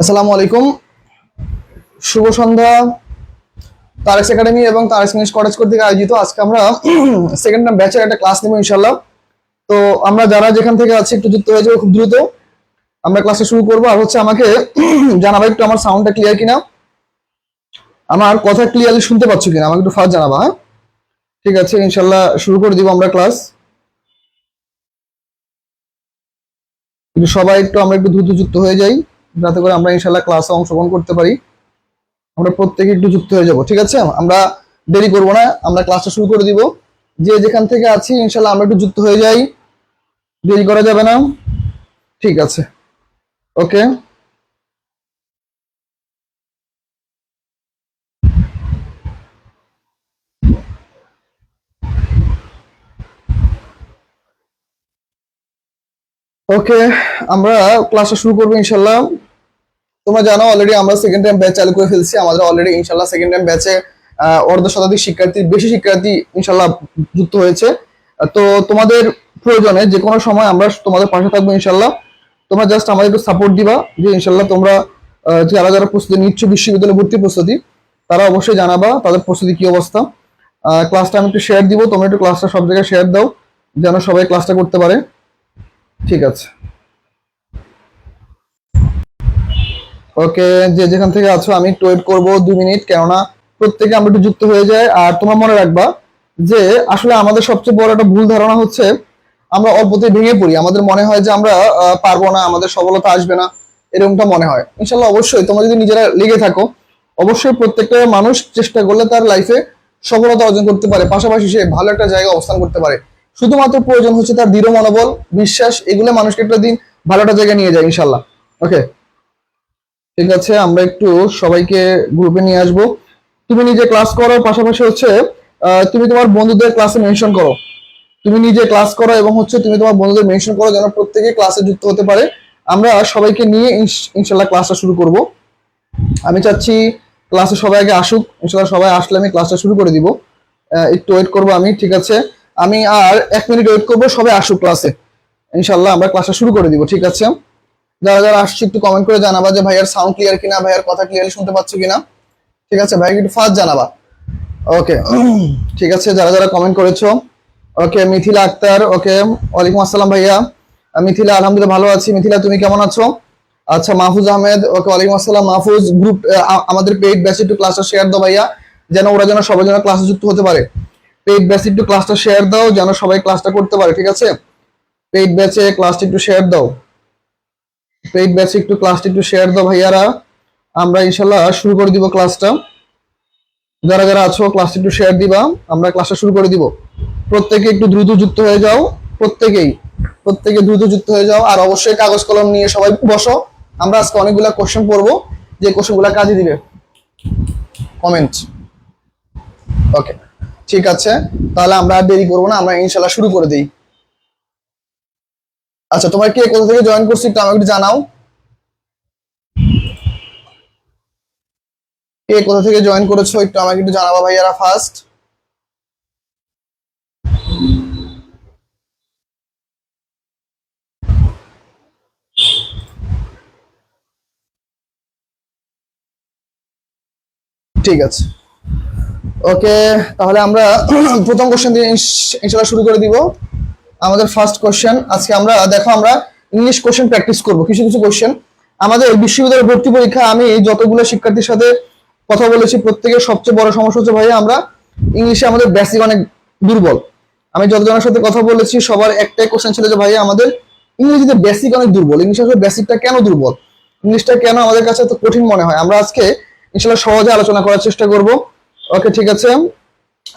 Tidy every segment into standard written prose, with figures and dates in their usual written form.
আসসালামু আলাইকুম, শুভ সন্ধ্যা। তারেক্স একাডেমি এবং তারেক্স ইংলিশ কলেজ কর্তৃক আয়োজিত আজকে আমরা সেকেন্ড টার্ম ব্যাচের একটা ক্লাস নেব ইনশাল্লাহ। তো আমরা যারা যেখান থেকে আছি একটু যুক্ত হয়ে যাবো খুব দ্রুত। আমরা ক্লাসটা শুরু করবো। আর হচ্ছে আমাকে জানাবা একটু আমার সাউন্ডটা ক্লিয়ার কিনা, আমার কথা ক্লিয়ারলি শুনতে পাচ্ছ কিনা, আমাকে একটু ফার্স্ট জানাবা। হ্যাঁ, ঠিক আছে, ইনশাল্লাহ শুরু করে দিব আমরা ক্লাস। কিন্তু সবাই আমরা একটু দ্রুত যুক্ত হয়ে যাই, যাতে করে আমরা ইনশাল্লাহ ক্লাসে অংশগ্রহণ করতে পারি। আমরা প্রত্যেকে একটু যুক্ত হয়ে যাব, ঠিক আছে? আমরা দেরি করবো না, আমরা ক্লাসটা শুরু করে দিব। যে যেখান থেকে আছি ইনশাল্লাহ আমরা একটু যুক্ত হয়ে যাই, দেরি করা যাবে না। ঠিক আছে, ওকে। ওকে, আমরা ক্লাসটা শুরু করবো ইনশাল্লাহ। তোমরা জানো অলরেডি আমরা সেকেন্ড টাইম ব্যাচ চালু করে ফেলছি। আমাদের অলরেডি ইনশাল্লাহ সেকেন্ড টাইম ব্যাচে অর্ধ শতাধিক শিক্ষার্থী, বেশি শিক্ষার্থী ইনশাল্লাহ যুক্ত হয়েছে। তো তোমাদের প্রয়োজনে যে কোনো সময় আমরা তোমাদের পাশে থাকবো ইনশাল্লাহ। তোমরা জাস্ট আমাদের একটু সাপোর্ট দিবা যে ইনশাল্লাহ তোমরা যারা যারা প্রস্তুতি নিচ্ছ বিশ্ববিদ্যালয় ভর্তি প্রস্তুতি, তারা অবশ্যই জানাবা তাদের প্রস্তুতি কি অবস্থা। ক্লাসটা আমি একটু শেয়ার দিব, তোমরা একটু ক্লাসটা সব জায়গায় শেয়ার দাও যেন সবাই ক্লাসটা করতে পারে। ঠিক আছে, ওকে। যে যেখান থেকে আছো আমি একটু ওয়েট করবো 2 মিনিট, কেননা প্রত্যেকে আমরা একটু যুক্ত হয়ে যায়। আর তোমরা মনে রাখবা যে আসলে আমাদের সবচেয়ে বড় একটা ভুল ধারণা হচ্ছে আমরা অল্পতেই ভেঙে পড়ি। আমাদের মনে হয় যে আমরা পারবো না, আমাদের সফলতা আসবে না, এরকমটা মনে হয়। ইনশাল্লাহ অবশ্যই তোমরা যদি নিজেরা লেগে থাকো, অবশ্যই প্রত্যেকটা মানুষ চেষ্টা করলে তার লাইফে সফলতা অর্জন করতে পারে, পাশাপাশি সে ভালো একটা জায়গায় অবস্থান করতে পারে। শুধুমাত্র প্রয়োজন হচ্ছে তার দৃঢ় মনোবল, বিশ্বাস, এগুলো মানুষকে একটা দিন ভালো একটা জায়গায় নিয়ে যায় ইনশাল্লাহ। ওকে, ঠিক আছে, আমরা একটু সবাইকে গ্রুপে নিয়ে আসবো। তুমি নিজে ক্লাস করো, পাশাপাশি হচ্ছে তুমি তোমার বন্ধুদের ক্লাসে মেনশন করো। তুমি নিজে ক্লাস করো এবং হচ্ছে তুমি তোমার বন্ধুদের মেনশন করো যেন প্রত্যেকে ক্লাসে যুক্ত হতে পারে। আমরা সবাইকে নিয়ে ইনশাল্লাহ ক্লাসটা শুরু করব। আমি চাচ্ছি ক্লাসে সবাই আগে আসুক, ইনশাল্লাহ সবাই আসলে আমি ক্লাসটা শুরু করে দিব। একটু ওয়েট করবো আমি, ঠিক আছে? আমি আর 1 মিনিট ওয়েট করবো, সবাই আসুক ক্লাসে, ইনশাল্লাহ আমরা ক্লাসটা শুরু করে দিব, ঠিক আছে? যারা যারা আসছে একটু কমেন্ট করে জানাবা যে ভাইয়ার সাউন্ড ক্লিয়ার কিনা, ভাইয়ার কথা ক্লিয়ারলি শুনতে পাচ্ছ কিনা। ঠিক আছে, ভাই একটু ফার্স্ট জানাবা। ওকে, ঠিক আছে, যারা যারা কমেন্ট করেছো। ওকে, মিথিলা আক্তার, ওকে, ওয়ালাইকুম আসসালাম ভাইয়া। মিথিলা, আলহামদুলিল্লাহ ভালো আছি। মিথিলা, তুমি কেমন আছো? আচ্ছা, মাহফুজ আহমেদ, ওকে, ওয়ালাইকুম আসসালাম মাহফুজ। গ্রুপ আমাদের পেইড ব্যাচে একটু ক্লাসটা শেয়ার দাও ভাইয়া, যেন ওরা যেন সবাই যেন ক্লাসে যুক্ত হতে পারে। পেইড ব্যাচে একটু ক্লাসটা শেয়ার দাও যেন সবাই ক্লাসটা করতে পারে, ঠিক আছে? পেইড ব্যাচে ক্লাসটা একটু শেয়ার দাও, পেইড ব্যাচে একটু ক্লাসটা একটু শেয়ার দাও ভাইয়ারা। আমরা ইনশাল্লাহ শুরু করে দিব ক্লাসটা। যারা যারা আছো ক্লাসটা একটু শেয়ার দিবা, আমরা ক্লাসটা শুরু করে দিব। প্রত্যেকে একটু দ্রুত যুক্ত হয়ে যাও, প্রত্যেকে দ্রুত যুক্ত হয়ে যাও। আর অবশ্যই কাগজ কলম নিয়ে সবাই বসো। আমরা আজকে অনেকগুলা কোশ্চেন পড়বো, যে কোশ্চেনগুলো কাজে দিবে। কমেন্ট, ওকে, ঠিক আছে। তাহলে আমরা আর দেরি করবো না, আমরা ইনশাল্লাহ শুরু করে দিই। আচ্ছা, তোমার কে কোথা থেকে জয়েন করছো একটু আমাকে একটু জানাও। কে কোথা থেকে জয়েন করেছো একটু আমাকে একটু জানাবা ভাইয়ারা ফার্স্ট। ঠিক আছে, ওকে। তাহলে আমরা প্রথম কোশ্চেন দিয়ে ইনশাল্লাহ শুরু করে দিব। আমাদের ফার্স্ট কোশ্চেন আজকে আমরা দেখো, আমরা ইংলিশ কোশ্চেন প্র্যাকটিস করব। কিছু কিছু কোশ্চেন আমাদের বিশ্ববিদ্যালয় ভর্তি পরীক্ষা, আমি যতগুলো শিক্ষার্থীর সাথে কথা বলেছি প্রত্যেকের সবচেয়ে বড় সমস্যা হচ্ছে ভাইয়া আমরা ইংলিশে আমাদের বেসিক অনেক দুর্বল। আমি যতজনের সাথে কথা বলেছি সবার একটাই কোশ্চেন ছিল যে ভাইয়া আমাদের ইংরেজিতে বেসিক অনেক দুর্বল। ইংলিশে আসলে বেসিকটা কেন দুর্বল, ইংলিশটা কেন আমাদের কাছে এত কঠিন মনে হয়, আমরা আজকে ইনশাল্লাহ সহজে আলোচনা করার চেষ্টা করব। ওকে, ঠিক আছে।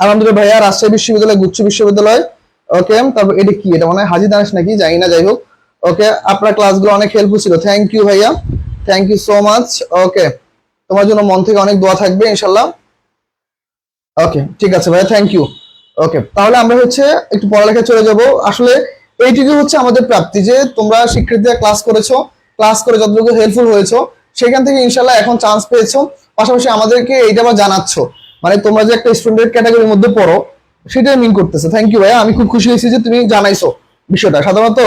আলহামদুলিল্লাহ ভাইয়া, রাজশাহী বিশ্ববিদ্যালয়, গুচ্ছ বিশ্ববিদ্যালয়। ওকে, তারপর এটা কি, এটা মনে হয় হাজি দানেশ নাকি, জানি না, যাই হোক। ওকে, আপনার ক্লাসগুলো অনেক হেল্পফুল ছিল, থ্যাংক ইউ ভাইয়া, থ্যাংক ইউ সো মাচ। ওকে, তোমার জন্য মন থেকে অনেক দোয়া থাকবে ইনশাল্লাহ। ওকে, ঠিক আছে ভাইয়া, থ্যাংক ইউ। ওকে, তাহলে আমরা হচ্ছে একটু পড়ালেখা চলে যাব। আসলে এইটুকু হচ্ছে আমাদের প্রাপ্তি, যে তোমরা শিক্ষার্থীরা ক্লাস করেছো, ক্লাস করে যতটুকু হেল্পফুল হয়েছো সেখান থেকে ইনশাল্লাহ এখন চান্স পেয়েছো, পাশাপাশি আমাদেরকে এইটা আবার জানাচ্ছ, মানে তোমরা যে একটা স্টুডেন্ট ক্যাটাগরির মধ্যে পড়ো সেটাই মিন করতেছে। থ্যাংক ইউ ভাইয়া, আমি খুব খুশি হয়েছি যে তুমি জানাইছো বিষয়টা। সাধারণত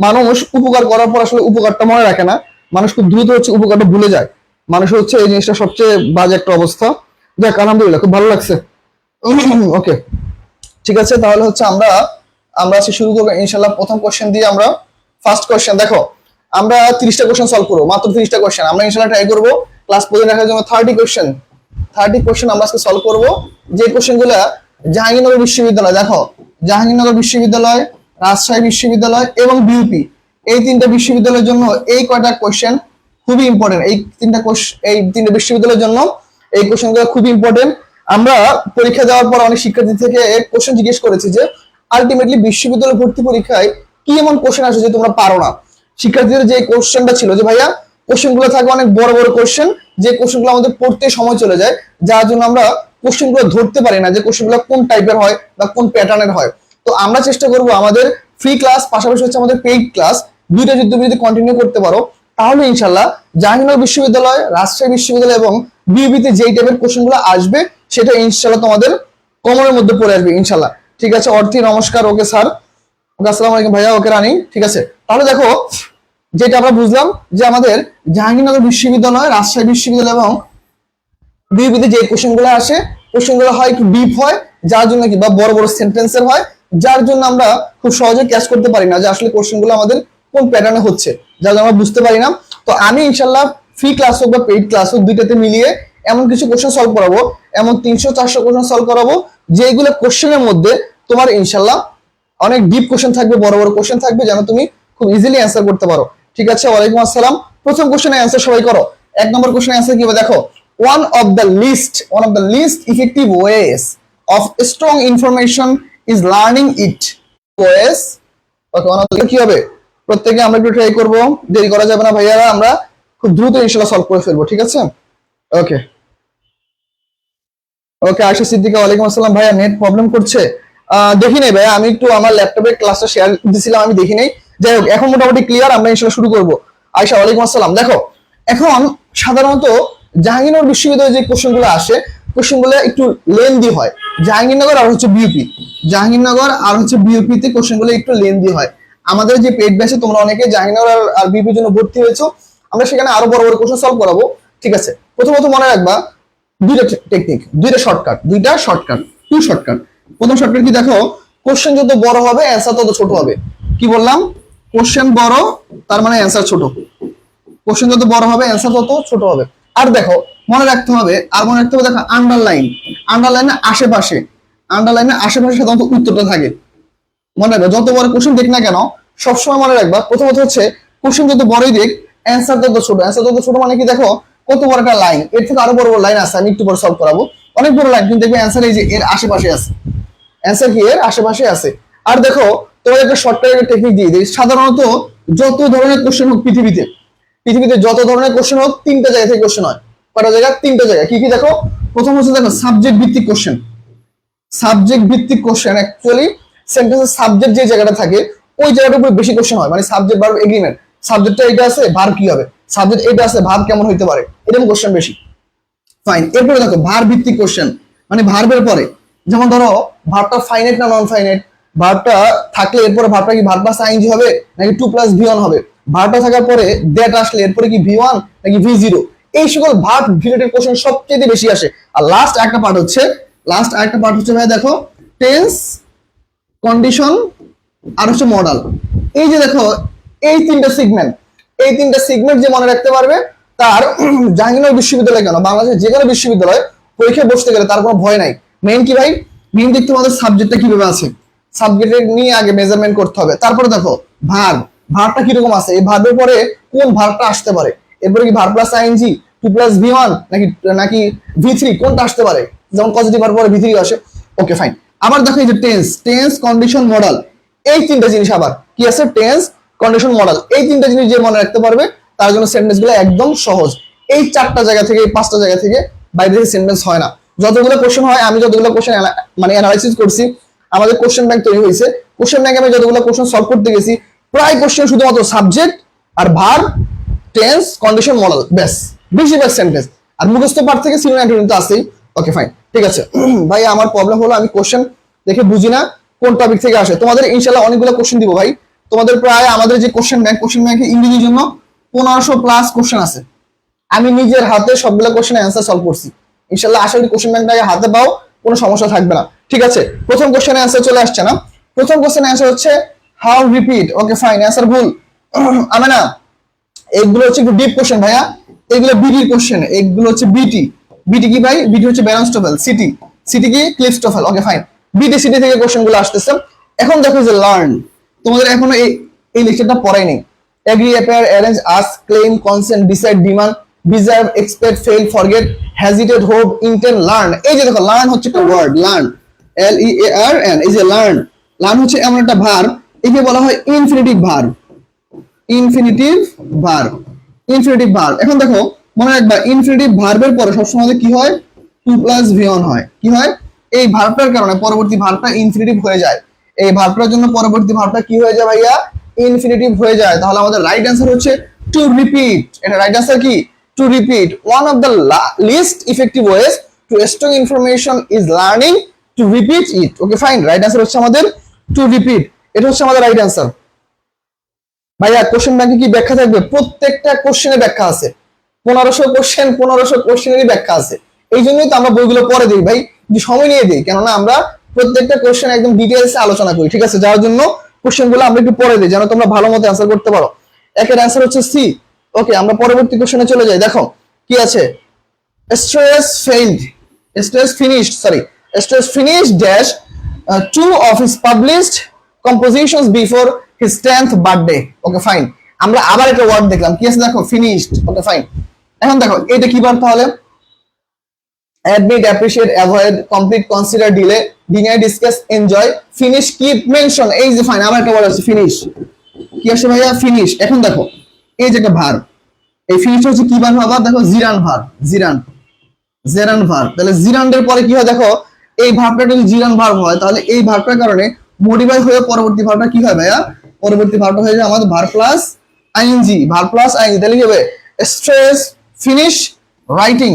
মানুষ উপকার করার পর আসলে উপকারটা মনে রাখে না, মানুষ খুব দ্রুত হচ্ছে উপকারটা ভুলে যায়, মানুষ হচ্ছে এই জিনিসটা সবচেয়ে বাজে একটা অবস্থা। যাক আলহামদুলিল্লাহ, খুব ভালো লাগছে। ওকে, ঠিক আছে, তাহলে হচ্ছে আমরা আমরা আজকে শুরু করবো ইনশাল্লাহ প্রথম কোশ্চেন দিয়ে। আমরা ফার্স্ট কোশ্চেন দেখো, আমরা 30টা কোশ্চেন সলভ করবো, মাত্র 30টা কোশ্চেন। আমরা ইনশাল্লাহ ট্রাই করবো ক্লাস পর্যন্ত রাখার জন্য 30 কোশ্চেন আমরা আজকে সলভ করবো। যে কোশ্চেনগুলো জাহাঙ্গীরনগর বিশ্ববিদ্যালয়, দেখো জাহাঙ্গীরনগর বিশ্ববিদ্যালয়, রাজশাহী বিশ্ববিদ্যালয় এবং বিউপি, এই 3টা বিশ্ববিদ্যালয়ের জন্য এই কয়টা কোশ্চেন খুবই ইম্পর্টেন্ট। এই তিনটা বিশ্ববিদ্যালয়ের জন্য এই কোশ্চেনগুলো খুবই ইম্পর্টেন্ট। আমরা পরীক্ষা দেওয়ার পর অনেক শিক্ষার্থী থেকে কোশ্চেন জিজ্ঞেস করেছি যে আলটিমেটলি বিশ্ববিদ্যালয় ভর্তি পরীক্ষায় কি এমন কোশ্চেন আসে যে তোমরা পারো না। শিক্ষার্থীদের যে কোশ্চেনটা ছিল যে ভাইয়া কোশ্চেনগুলো থাকে অনেক বড় বড় কোশ্চেন, যে কোশ্চেনগুলো আমাদের পড়তে সময় চলে যায়, যার জন্য আমরা কোশ্চেনগুলো ধরতে পারি না যে কোশ্চেনগুলো কোন টাইপের হয় বা কোন প্যাটার্নের হয়। তো আমরা চেষ্টা করব আমাদের ফ্রি ক্লাস পাশাপাশি হচ্ছে আমাদের পেইড ক্লাস, দুইটা যদি কন্টিনিউ করতে পারো তাহলে ইনশাল্লাহ জাহাঙ্গীরনগর বিশ্ববিদ্যালয়, রাজশাহী বিশ্ববিদ্যালয় এবং বিউপিতে যেই টাইপের কোশ্চেনগুলো আসবে সেটা ইনশাল্লাহ তোমাদের কমনের মধ্যে পড়ে আসবে ইনশাল্লাহ। ঠিক আছে, অর্থী নমস্কার, ওকে স্যার, ওকে আসসালামু আলাইকুম ভাইয়া, ওকে রানী। ঠিক আছে, তাহলে দেখো যেটা আমরা বুঝলাম যে আমাদের জাহাঙ্গীরনগর বিশ্ববিদ্যালয়, রাজশাহী বিশ্ববিদ্যালয় এবং বিউপিতে যে কোশ্চেনগুলো আসে, কোশ্চেনগুলো হয় একটু ডিপ হয়, যার জন্য কি বা বড় বড় সেন্টেন্সের হয়, যার জন্য আমরা খুব সহজে ক্যাচ করতে পারি না যে আসলে কোশ্চেনগুলো আমাদের কোন প্যাটার্নে হচ্ছে, যার জন্য আমরা বুঝতে পারি না। তো আমি ইনশাল্লাহ ফ্রি ক্লাস হোক বা পেইড ক্লাস হোক দুইটাতে মিলিয়ে এমন কিছু কোশ্চেন সলভ করাবো, এমন 300-400 কোশ্চেন সলভ করাবো যেগুলো কোশ্চেনের মধ্যে তোমার ইনশাল্লাহ অনেক ডিপ কোশ্চেন থাকবে, বড় বড় কোশ্চেন থাকবে, যেন তুমি খুব ইজিলি অ্যান্সার করতে পারো। ঠিক আছে, ওয়ালাইকুম আসসালাম। প্রথম কোশ্চেনের অ্যান্সার সবাই করো। 1 নম্বর কোশ্চেনের অ্যান্সার কি হবে দেখো, one of the least effective ways of strong information is learning it ways. Okay, one of the কি হবে, প্রত্যেকে আমরা একটু ট্রাই করব, দেরি করা যাবে না ভাইয়ারা, আমরা খুব দ্রুত ইনশাআল্লাহ সলভ করে ফেলবো। ঠিক আছে, ওকে ওকে। আয়েশা সিদ্দিকা, ওয়ালাইকুম আসসালাম। ভাইয়া নেট প্রবলেম করছে, দেখি নাই ভাইয়া, আমি একটু আমার ল্যাপটপে ক্লাসটা শেয়ার দিছিলাম, আমি দেখি নাই। যাই হোক, এখন মোটামুটি ক্লিয়ার, আমরা ইনশাআল্লাহ শুরু করব। আয়েশা, ওয়ালাইকুম আসসালাম। দেখো এখন সাধারণত জাহাঙ্গীরনগর বিশ্ববিদ্যালয়ে যে কোশ্চেনগুলো আসে, কোশ্চেনগুলো একটু লেন্দি হয়। জাহাঙ্গীরনগর আর হচ্ছে বিউপি, জাহাঙ্গীরনগর আর হচ্ছে বিউপিতে কোশ্চেনগুলো একটু লেন্দি হয়। আমাদের যে পেড ব্যাচে তোমরা অনেকে জাহাঙ্গীরনগর আর বিউপির জন্য ভর্তি হয়েছো, আমরা সেখানে আরো বড় বড় কোশ্চেন সলভ করাবো। ঠিক আছে, প্রথমত মনে রাখবা দুইটা টেকনিক, দুইটা শর্টকাট, টু শর্টকাট। প্রথম শর্টকাট কি দেখো, কোশ্চেন যত বড় হবে অ্যান্সার তত ছোট হবে। কি বললাম, কোশ্চেন বড় তার মানে অ্যান্সার ছোট, কোশ্চেন যত বড় হবে অ্যান্সার তত ছোট হবে। আর দেখো মনে রাখতে হবে দেখো আন্ডারলাইনের আশেপাশে সাধারণত উত্তরটা থাকে। মনে রাখবে যত বড় কোশ্চেন দেখ না কেন, সবসময় মনে রাখবা প্রথমত হচ্ছে কোশ্চেন যত বড়ই দেখ অ্যান্সার তত ছোট মানে কি দেখো কত বড় একটা লাইন, এর থেকে আরো বড় বড় লাইন আছে, আমি একটু পরে সলভ করাবো, অনেক বড় লাইন, কিন্তু দেখবে অ্যান্সার এই যে এর আশেপাশে আছে, অ্যান্সার কি এর আশেপাশে আছে। আর দেখো তোমার একটা শর্টকাট টেকনিক দিয়ে দিই, সাধারণত যত ধরনের কোশ্চেন হোক পৃথিবীতে যত ধরনের কোশ্চেন হোক 3টা জায়গা থেকে কোশ্চেন হয়। কয়টা জায়গা? 3টা জায়গা। কি কি দেখো, প্রথম হচ্ছে দেখো সাবজেক্ট ভিত্তিক কোশ্চেন। অ্যাকচুয়ালি সেন্টেন্সের সাবজেক্ট যে জায়গাটা থাকে ওই জায়গাটার উপর বেশি কোশ্চেন হয়, মানে সাবজেক্ট ভার্ব এগ্রিমেন্ট, সাবজেক্টটা এটা আছে ভার্ব কি হবে, সাবজেক্ট এটা আছে ভার্ব কেমন হইতে পারে, এরকম কোশ্চেন বেশি। ফাইন, এরপরে দেখো ভার্ব ভিত্তিক কোশ্চেন, মানে ভার্বের পরে, যেমন ধরো ভার্বটা ফাইনাইট না নন ফাইনাইট, ভার্বটা থাকলে এরপরে ভার্বটা কি ভার্ব প্লাস আইএনজি হবে নাকি 2+V1 হবে, ভার্বটা থাকার পরে দ্যাট আসলে এরপরে কি V1 নাকি V0, এই সকল ভার্ব রিলেটেড কোশ্চেন সবচেয়ে বেশি আসে। আর লাস্ট একটা পার্ট হচ্ছে ভাই দেখো টেন্স, কন্ডিশন আর হচ্ছে মডাল। এই যে দেখো এই তিনটা সেগমেন্ট যে মনে রাখতে পারবে তার জাহাঙ্গীরনগর বিশ্ববিদ্যালয় কেন বাংলাদেশের যে কোনো বিশ্ববিদ্যালয় পরীক্ষায় বসতে গেলে তার কোনো ভয় নাই। মেইন কি ভাই, মেইন দেখতে আমাদের সাবজেক্টটা কিভাবে আছে, সাবজেক্টের নিয়ে আগে মেজারমেন্ট করতে হবে। তারপরে দেখো ভার্বটা কিরকম আছে, এই ভার্বের পরে কোন ভার্বটা আসতে পারে, এরপরে কি ভার্ব প্লাস আইএনজি 2+V1 নাকি V3 কোনটা আসতে পারে, যেমন পজিটিভ ভার্ব পরে V3 আসে। Okay fine. আবার দেখো এই যে টেন্স, কন্ডিশন, মডাল, এই তিনটা জিনিস আবার কি আছে, টেন্স, কন্ডিশন, মডাল, এই তিনটা জিনিস যে মনে রাখতে পারবে তার জন্য সেন্টেন্স গুলো একদম সহজ। এই 4টা জায়গা থেকে, এই 5টা জায়গা থেকে বাইরে থেকে সেন্টেন্স হয় না। যতগুলো কোশ্চেন হয়, আমি যতগুলো কোশ্চেন মানে অ্যানালাইসিস করছি, আমাদের কোশ্চেন ব্যাংক তৈরি হয়েছে, কোশ্চেন ব্যাংকে আমি যতগুলো কোশ্চেন সলভ করতে গেছি, প্রায় কোশ্চেন শুধুমাত্র সাবজেক্ট আর ভার্ব, টেন্স, কন্ডিশন, মডাল, ব্যাস, বেশিরভাগ সেন্টেন্স। আর মুখস্থ পাঠ থেকে সিনোনিম অ্যান্টোনিম তো আছেই। ওকে ফাইন, ঠিক আছে ভাই। আমার প্রবলেম হলো আমি কোশ্চেন দেখে বুঝি না কোন টপিক থেকে আসে। তোমাদের ইনশাআল্লাহ অনেকগুলো কোশ্চেন দিব ভাই, তোমাদের প্রায় আমাদের যে কোশ্চেন ব্যাংকে ইংরেজির জন্য 1500 প্লাস কোশ্চেন আছে। আমি নিজের হাতে সবগুলো কোশ্চেনের অ্যান্সার সলভ করছি। ইনশাআল্লাহ আশা করি কোশ্চেন ব্যাংকটাকে হাতে পাও, কোনো সমস্যা থাকবে না। ঠিক আছে, প্রথম কোশ্চেনের অ্যান্সার চলে আসছে না? প্রথম কোশ্চেনের অ্যান্সার হচ্ছে how repeat. Okay fine, answer ভুল। আমি না, এইগুলো হচ্ছে একটু ডিপ কোশ্চেন ভাইয়া, এগুলো বিডি কোশ্চেন, এগুলো হচ্ছে বিটি। বিটি কি ভাই? বিটি হচ্ছে ব্যারনস্টোফেল, সিটি সিটি কি ক্লিফস্টোফেল। ওকে ফাইন, বিটি সিটি থেকে কোশ্চেনগুলো আসতেছে। এখন দেখো যে লার্ন, তোমাদের এখনো এই লেকচারটা পড়াই নেই। Agree, appear, arrange, ask, claim, consent, decide, demand, deserve, expect, fail, forget, hesitate, hope, intend, learn. এই যে দেখো লার্ন হচ্ছে একটা ওয়ার্ড, লার্ন, LEARN। এই যে লার্ন, লার্ন হচ্ছে এমন একটা ভার্ব, একে বলা হয় infinitive verb. Infinitive verb, infinitive verb. এখন দেখো মনে রাখবা, ইনফিনিটিভ ভার্বের পরে সবসময় কি হয়? টু প্লাস ভিওন হয়। কি হয়? এই ভার্বটার কারণে পরবর্তী ভার্বটা ইনফিনিটিভ হয়ে যায়। এই ভার্বটার জন্য পরবর্তী ভার্বটা কি হয়ে যায় ভাইয়া? ইনফিনিটিভ হয়ে যায়। তাহলে আমাদের রাইট অ্যান্সার হচ্ছে টু রিপিট। এটা রাইট অ্যান্সার কি? To repeat. One of the least effective ways to store information is learning to repeat it. Okay fine, right answer হচ্ছে আমাদের টু রিপিট। এটা হচ্ছে আমাদের রাইট অ্যান্সার। ভাইয়া কোশ্চেন ব্যাংকে কি ব্যাখ্যা থাকবে? প্রত্যেকটা কোশ্চেনের ব্যাখ্যা আছে। 1500 কোশ্চেন, 1500 কোশ্চেনেরই ব্যাখ্যা আছে। এই জন্যই তো আমরা বইগুলো পরে দিই ভাই, যে সময় নিয়ে দিই, কেননা আমরা প্রত্যেকটা কোশ্চেন একদম ডিটেইলসে আলোচনা করি। ঠিক আছে, যার জন্য কোশ্চেনগুলো আমরা একটু পরে দিই, যেন তোমরা ভালো মতো অ্যান্সার করতে পারো। একের অ্যান্সার হচ্ছে সি। ওকে, আমরা পরবর্তী কোশ্চেনে চলে যাই। দেখো কি আছে, Strauss failed, Strauss finished, sorry, Strauss finished dash two of his published compositions before his 10th birthday. Okay fine, আমরা আবার একটা ওয়ার্ড দেখলাম, কি আছে দেখো, ফিনিশড। ওকে ফাইন, এখন দেখো এটা কি বার? তাহলে admit, appreciate, avoid, complete, consider, delay, deny, discuss, enjoy, finish, keep, mention। এই যে ফাইন, আবার একটা ওয়ার্ড আছে ফিনিশ। কি আসে ভাইয়া? ফিনিশ। এখন দেখো এই যে একটা ভার্ব, এই ফিনিশ হচ্ছে কি বার? আবার দেখো জিরান ভার্ব, জিরান, জেরান ভার্ব। তাহলে জিরান্ডের পরে কি হয় দেখো, এই ভার্বটা যদি জিরান ভার্ব হয়, তাহলে এই ভার্বটার কারণে মডিফাই হয়ে পরবর্তী ভার্বটা কি হয় ভাইয়া? পরবর্তী ভার্বটা হয়ে যায় আমাদের verb plus ING, verb plus ING. তাহলে কি হবে? Strauss finish writing,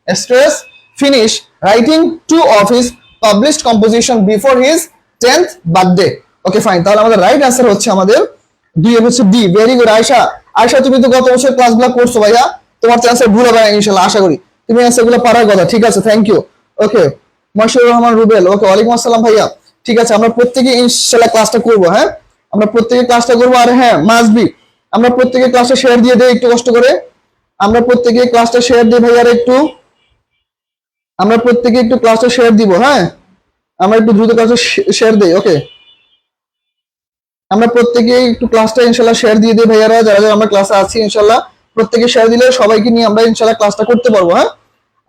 Strauss finish writing two of his published composition before his 10th birthday. Okay fine, তাহলে আমাদের রাইট অ্যান্সার হচ্ছে আমাদের দুই, হচ্ছে D. Very good Ayesha. Ayesha তুমি তো গত বছর ক্লাসগুলো করছো ভাইয়া, তোমার তো অ্যান্সার ভুল হবে না ইনশাআল্লাহ, আশা করি তুমি অ্যান্সারগুলো পারার কথা। ঠিক আছে, thank you. Okay, Moshiur Rahman Rubel. ওকে, ওয়ালাইকুম আসসালাম ভাইয়া। ঠিক আছে, আমরা প্রত্যেকে ইনশাআল্লাহ ক্লাসটা করবো। হ্যাঁ, আমরা প্রত্যেকে ক্লাসটা করবো। আর হ্যাঁ, মাস্ট বি আমরা প্রত্যেকে ক্লাসটা শেয়ার দিয়ে দেই একটু কষ্ট করে। আমরা প্রত্যেকে ক্লাসটা শেয়ার দিই ভাইয়ার একটু, আমরা প্রত্যেকে একটু ক্লাসটা শেয়ার দিব। হ্যাঁ, আমরা একটু দ্রুত ক্লাসটা শেয়ার দেই। ওকে, আমরা প্রত্যেকে একটু ক্লাসটা ইনশাআল্লাহ শেয়ার দিয়ে দিই ভাইয়ারা, যারা যারা আমরা ক্লাসে আছি। ইনশাআল্লাহ প্রত্যেকে শেয়ার দিলে সবাইকে নিয়ে আমরা ইনশাআল্লাহ ক্লাসটা করতে পারবো। হ্যাঁ,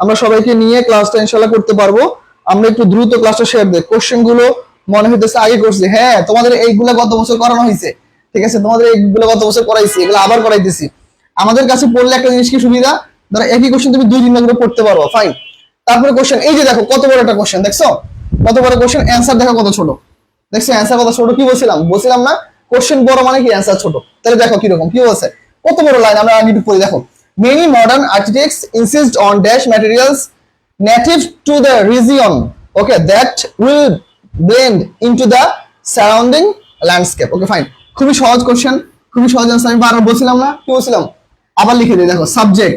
আমরা সবাইকে নিয়ে ক্লাসটা ইনশাআল্লাহ করতে পারবো। আমরা একটু দ্রুত ক্লাসটা শেয়ার দেই। কোশ্চেন গুলো মনে হইতেছে আগে করছি। হ্যাঁ, তোমাদের এইগুলা গত বছর করানো হয়েছে। ঠিক আছে, তোমাদের এইগুলো গত বছর করাইছি, এগুলো আবার করাইতেছি। আমাদের কাছে পড়লে একটা জিনিস কি সুবিধা, ধরো একই কোশ্চেন তুমি 2-3 বার করে পড়তে পারো। ফাইন, তারপরে কোশ্চেন, এই যে দেখো কত বড় একটা কোশ্চেন, দেখছো কত বড় কোশ্চেন, অ্যান্সার দেখো কত ছোট। দেখছো অ্যান্সার কত ছোট? কি বলছিলাম? বলছিলাম না কোশ্চেন বড় মানে কি অ্যান্সার ছোট। তাহলে দেখো কিরকম কি বলছে, কত বড় লাইন। আমরা আগে একটু পড়ি। দেখো, many modern architects insist on dash materials native to the region, okay, that will blend into the surrounding landscape. Okay fine, খুবই সহজ কোশ্চেন, খুবই সহজ আনসার। আমি বারবার বলছিলাম না, কি বলছিলাম? আবার লিখে দিই। দেখো সাবজেক্ট,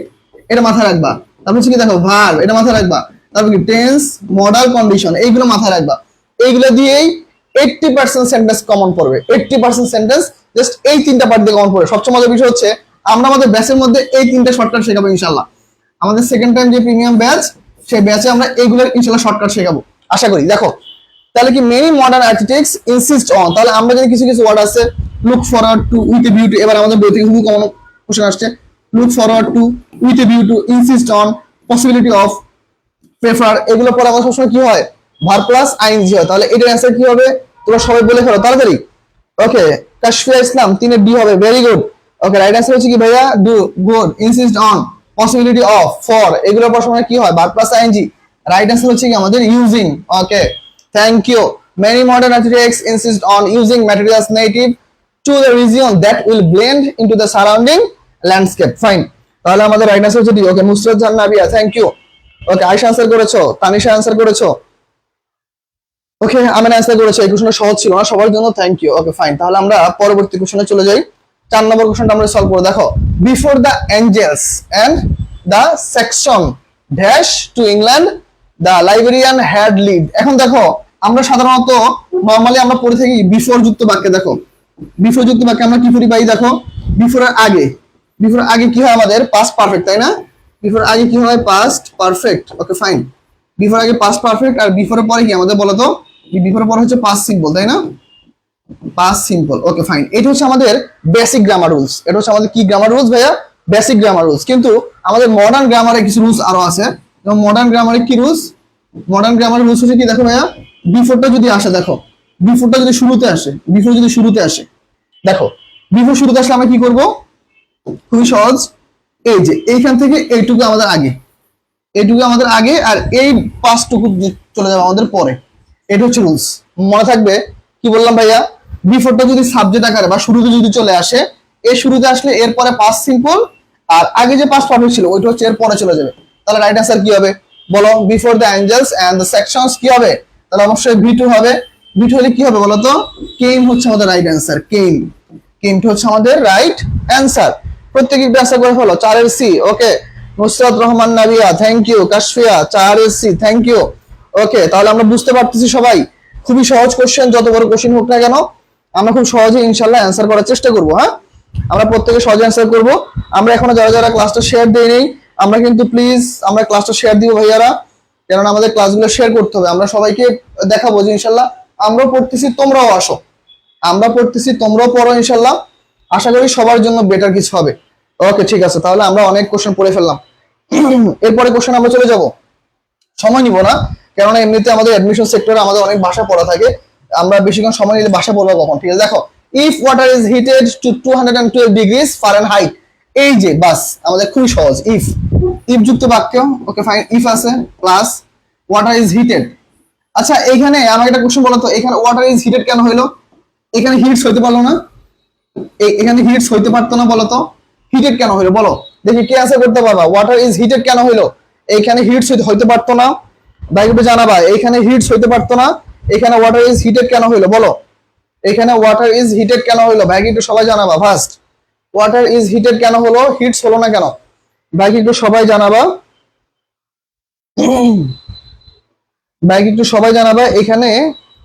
এটা মাথায় রাখবা। তারপর হচ্ছে কি দেখো ভার্ব, এটা মাথায় রাখবা। তারপর কি টেন্স, মডাল, কন্ডিশন, এইগুলো মাথায় রাখবা। এইগুলো দিয়েই 80% সেন্টেন্স কমন পড়বে। 80% সেন্টেন্স জাস্ট এই তিনটা পার্ট দিয়ে কমন পড়বে। সবচেয়ে মজার বিষয় হচ্ছে আমরা আমাদের ব্যাচের মধ্যে এই তিনটা শর্টকাট শেখাবো ইনশাআল্লাহ। আমাদের সেকেন্ড টাইম যে প্রিমিয়াম ব্যাচ, সেই ব্যাচে আমরা এইগুলোর ইনশাআল্লাহ শর্টকাট শেখাবো আশা করি। দেখো তাহলে কি many modern architects insist on, তাহলে আমরা যদি কিছু কিছু ওয়ার্ড আছে, look forward to, with a view to. এবার আমাদের বই থেকে খুবই কমন কোশ্চেন আসছে, look forward to, with a view to, insist on, possibility of, prefer. এগুলো পরে আমার সবসময় কি হয়? ভার্ব প্লাস আইএনজি হয়। তাহলে এটার অ্যান্সার কি হবে? তোমরা সবাই বলে ফেলো তাড়াতাড়ি। ওকে, কাশফিয়া ইসলাম 3 এর ডি হবে। Very good. Okay, right answer হচ্ছে কি ভাইয়া? Do, good, insist on, possibility of, for. এগুলোর পর সময় কি হয়? Verb plus ING. Right answer হচ্ছে কি আমাদের using. Okay, thank you. Many modern architects insist on using materials native to the region that will blend into the surrounding landscape. Fine, তাহলে আমাদের রাইট অ্যান্সার হচ্ছে D. Okay, Musrat Jahan Nabia, thank you. Okay, Ayesha answer করেছো, Tanisha answer করেছো। ওকে, আমি answer করেছি। এই কোশ্চেনটা সহজ ছিল না সবার জন্য, থ্যাংক ইউ। ওকে ফাইন, তাহলে আমরা পরবর্তী কোশ্চেনে চলে যাই। 4 নম্বর কোশ্চেনটা আমরা সলভ করে দেখো, before the Angles and the Saxons dash to England the librarian had live. এখন দেখো আমরা সাধারণত নর্মালি আমরা পড়ে থাকি বিফোর যুক্ত বাক্যে। দেখো বিফোর যুক্ত বাক্যে আমরা কি করি ভাই? দেখো বিফোরের আগে, বিফোর আগে কি হয় আমাদের? পাস্ট পারফেক্ট, তাই না? বিফোর আগে কি হয়? Past perfect. Okay fine, before আগে পাস্ট পারফেক্ট, আর বিফোরের পরে কি আমাদের বলো তো? বিফোরের পরে হচ্ছে পাস্ট সিম্পল, তাই না? Past simple. ওকে ফাইন, এটা হচ্ছে আমাদের বেসিক গ্রামার রুলস। এটা হচ্ছে আমাদের কি গ্রামার রুলস ভাইয়া? Basic grammar rules. কিন্তু আমাদের মডার্ন গ্রামারে কিছু রুলস আরো আছে। এবং মডার্ন গ্রামারে কি রুলস? মডার্ন গ্রামার রুলস হচ্ছে কি? দেখো ভাইয়া, বিফোরটা যদি আসে, দেখো বিফোরটা যদি শুরুতে আসে, বিফোর যদি শুরুতে আসে, দেখো বিফোর শুরুতে আসলে আমরা কি করব? খুবই সহজ, এই যে এইখান থেকে এইটুকু আমাদের আগে, এইটুকু আমাদের আগে, আর এই পাঁচটুকু চলে যাবে আমাদের পরে। এটা হচ্ছে রুলস, মনে থাকবে। কি বললাম ভাইয়া? বিফোরটা যদি সাবজেক্ট আকারে বা শুরুতে যদি চলে আসে, এর শুরুতে আসলে এর পরে পাস্ট সিম্পল, আর আগে যে পাস্ট পারফেক্ট ছিল ওইটা হচ্ছে এর পরে চলে যাবে। তাহলে রাইট অ্যান্সার কি হবে বলো? Before the Angles and the Saxons কি হবে? তাহলে অবশ্যই V2 হবে। V2 হলে কি হবে বলো তো? কেম হচ্ছে আমাদের রাইট অ্যান্সার। কেম, কেমটা হচ্ছে আমাদের রাইট অ্যান্সার। প্রত্যেকে একটু অ্যান্সার করে ফেলো। 4 এর C. Okay, Nusrat Rahman Nabia, thank you. Kashfia 4 এর সি, থ্যাংক ইউ। ওকে, তাহলে আমরা বুঝতে পারতেছি সবাই, খুবই সহজ কোশ্চেন, যত বড় কোশ্চেন হোক না কেন আমরা খুব সহজে ইনশাআল্লাহ অ্যান্সার করার চেষ্টা করব। হ্যাঁ, আমরা প্রত্যেকে সহজে অ্যান্সার করব। আমরা এখনো যারা যারা ক্লাসটা শেয়ার দেই নেই, আমরা কিন্তু প্লিজ আমরা ক্লাসটা শেয়ার দিব ভাইয়ারা, কারণ আমাদের ক্লাসগুলো শেয়ার করতে হবে। আমরা সবাইকে দেখাবো যে ইনশাআল্লাহ আমরাও পড়তেছি, তোমরাও আসো। আমরা পড়তেছি, তোমরাও পড়ো ইনশাআল্লাহ। আশা করি সবার জন্য বেটার কিছু হবে। ওকে ঠিক আছে, তাহলে আমরা অনেক কোশ্চেন পড়ে ফেললাম। এরপরে কোশ্চেন আমরা চলে যাব, সময় নিব না, কেননা এমনিতে আমাদের অ্যাডমিশন সেক্টরে আমাদের অনেক ভাষা পড়া থাকে। আমরা বেশিক্ষণ সময় নিলে ভাষা পড়বো কখন? ঠিক আছে, দেখো if water is heated to 212 degrees Fahrenheit. এই যে বাস, আমাদের খুবই সহজ। ইফ, ইফ যুক্ত বাক্য। ওকে ফাইন, ইফ আছে প্লাস ওয়াটার ইজ হিটেড। আচ্ছা, এইখানে আমাকে একটা কোশ্চেন বলো তো, এখানে ওয়াটার ইজ হিটেড কেন হইলো? এখানে হিটস হইতে পারলো না? এখানে হিটস হইতে পারতো না? বলো তো হিটেড কেন হইলো? বলো দেখি কে আনসার করতে পারবা। ওয়াটার ইজ হিটেড কেন হইলো? এইখানে হিটস হইতে পারতো না? ভাইকে জানাবা এইখানে হিটস হইতে পারতো না, এখানে ওয়াটার ইজ হিটেড কেন হইলো? বলো এখানে ওয়াটার ইজ হিটেড কেন হইলো? ভাইকে একটু সবাই জানাবা ফার্স্ট। ওয়াটার ইজ হিটেড কেন হলো? হিটস হলো না কেন? ভাইকে একটু সবাই জানাবা। ভাইকে একটু সবাই জানাবা এখানে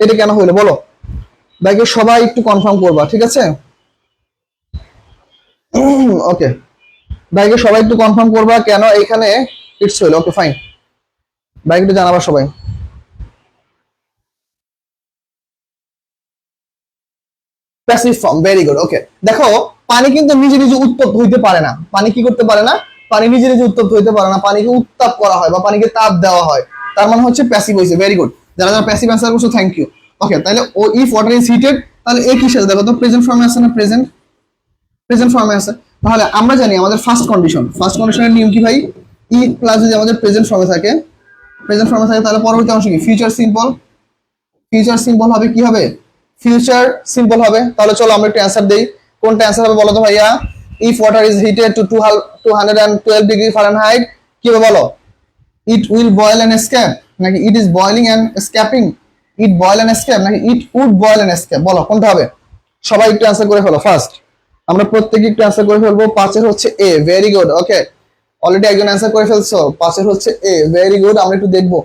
এটা কেন হইলো বলো। ভাইকে সবাই একটু কনফার্ম করবা, ঠিক আছে? ওকে, ভাইকে সবাই একটু কনফার্ম করবা কেন এখানে হিটস হইলো। ওকে ফাইন, ভাইকে একটু জানাবা সবাই। Passive form, very good. Okay, দেখো পানি কিন্তু নিজে নিজে উত্তপ্ত হইতে পারে না। পানি কি করতে পারে না? পানি নিজে নিজে উত্তপ্ত হইতে পারে না, পানিকে উত্তাপ করা হয় বা পানিকে তাপ দেওয়া হয়। তার মানে হচ্ছে প্যাসিভ হইছে। ভেরি গুড, যারা যারা প্যাসিভ অ্যান্সার করছো থ্যাংক ইউ। ওকে, তাহলে ও ইফ ওয়াটার ইজ হিটেড, তাহলে এ কিসের? দেখো তো প্রেজেন্ট ফর্মে আছে না? প্রেজেন্ট, প্রেজেন্ট ফর্মে আছে। তাহলে আমরা জানি আমাদের ফার্স্ট কন্ডিশন, ফার্স্ট কন্ডিশনের নিয়ম কি ভাই? ই প্লাস যদি আমাদের প্রেজেন্ট ফর্মে থাকে, প্রেজেন্ট ফর্মে থাকে, তাহলে পরবর্তী অংশ কি? Future simple. ফিউচার সিম্পল হবে কি হবে? ফিউচার সিম্পল হবে। তাহলে চলো আমরা একটু অ্যান্সার দেই। কোনটা অ্যান্সার হবে বলো তো ভাইয়া? If water is heated to 212 degree Fahrenheit, কি হবে বলো? It will boil and escape, নাকি it is boiling and escaping? It boil and escape নাকি it would boil and escape? বলো কোনটা হবে? সবাই একটু অ্যান্সার করে ফেলো ফার্স্ট। আমরা প্রত্যেকে একটু অ্যান্সার করে ফেলবো। 5 এর হচ্ছে এ, ভেরি গুড। ওকে, অলরেডি একজন অ্যান্সার করে ফেলছো। 5 এর হচ্ছে এ, ভেরি গুড। আমরা একটু দেখবো,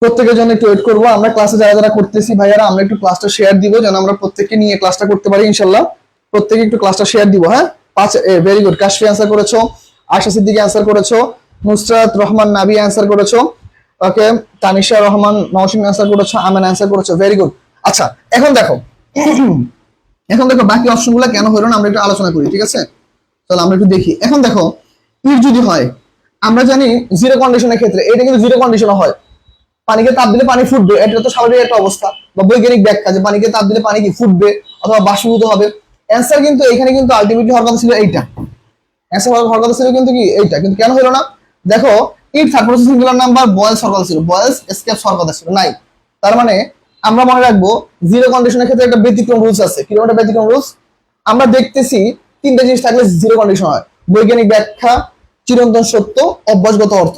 প্রত্যেকের জন্য একটু ওয়েট করবো। আমরা ক্লাসে যারা যারা করতেছি ভাইয়ারা, আমরা একটু ক্লাসটা শেয়ার দিব যেন আমরা প্রত্যেককে নিয়ে ক্লাসটা করতে পারি ইনশাল্লাহ। প্রত্যেকে একটু ক্লাসটা শেয়ার দিব। হ্যাঁ, 5 এ, ভেরি গুড। কাশফি অ্যান্সার করেছো, আশা সিদ্দিকী অ্যান্সার করেছো, নুসরাত রহমান নাবি অ্যান্সার করেছো। ওকে, তানিশা রহমান নওশিন অ্যান্সার করেছো, আমেন অ্যান্সার করেছো, ভেরি গুড। আচ্ছা, এখন দেখো এখন দেখো বাকি অপশনগুলো কেন হলো না আমরা একটু আলোচনা করি, ঠিক আছে? চলো আমরা একটু দেখি। এখন দেখো ইফ যদি হয়, আমরা জানি জিরো কন্ডিশনের ক্ষেত্রে এটা কিন্তু জিরো কন্ডিশন হয়। পানিকে তাপ দিলে পানি ফুটবে, এটা তো স্বাভাবিক একটা অবস্থা বা বৈজ্ঞানিক ব্যাখ্যা যে পানিকে তাপ দিলে পানি কি ফুটবে অথবা বাষ্পীভূত হবে। অ্যান্সার কিন্তু এখানে কিন্তু আলটিমেটলি হওয়ার কথা ছিল এইটা। অ্যান্সার হওয়ার কথা ছিল কিন্তু কি এইটা, কিন্তু কেন হলো না? দেখো it third person singular number, বয়েলস হওয়ার কথা ছিল, বয়েলস এসকেপস হওয়ার কথা ছিল, নাই। তার মানে আমরা মনে রাখবো জিরো কন্ডিশনের ক্ষেত্রে একটা ব্যতিক্রম রুলস আছে। কিরকম একটা ব্যতিক্রম রুলস? আমরা দেখতেছি তিনটা জিনিস থাকলে জিরো কন্ডিশন হয়: বৈজ্ঞানিক ব্যাখ্যা, চিরন্তন সত্য, অভ্যাসগত অর্থ।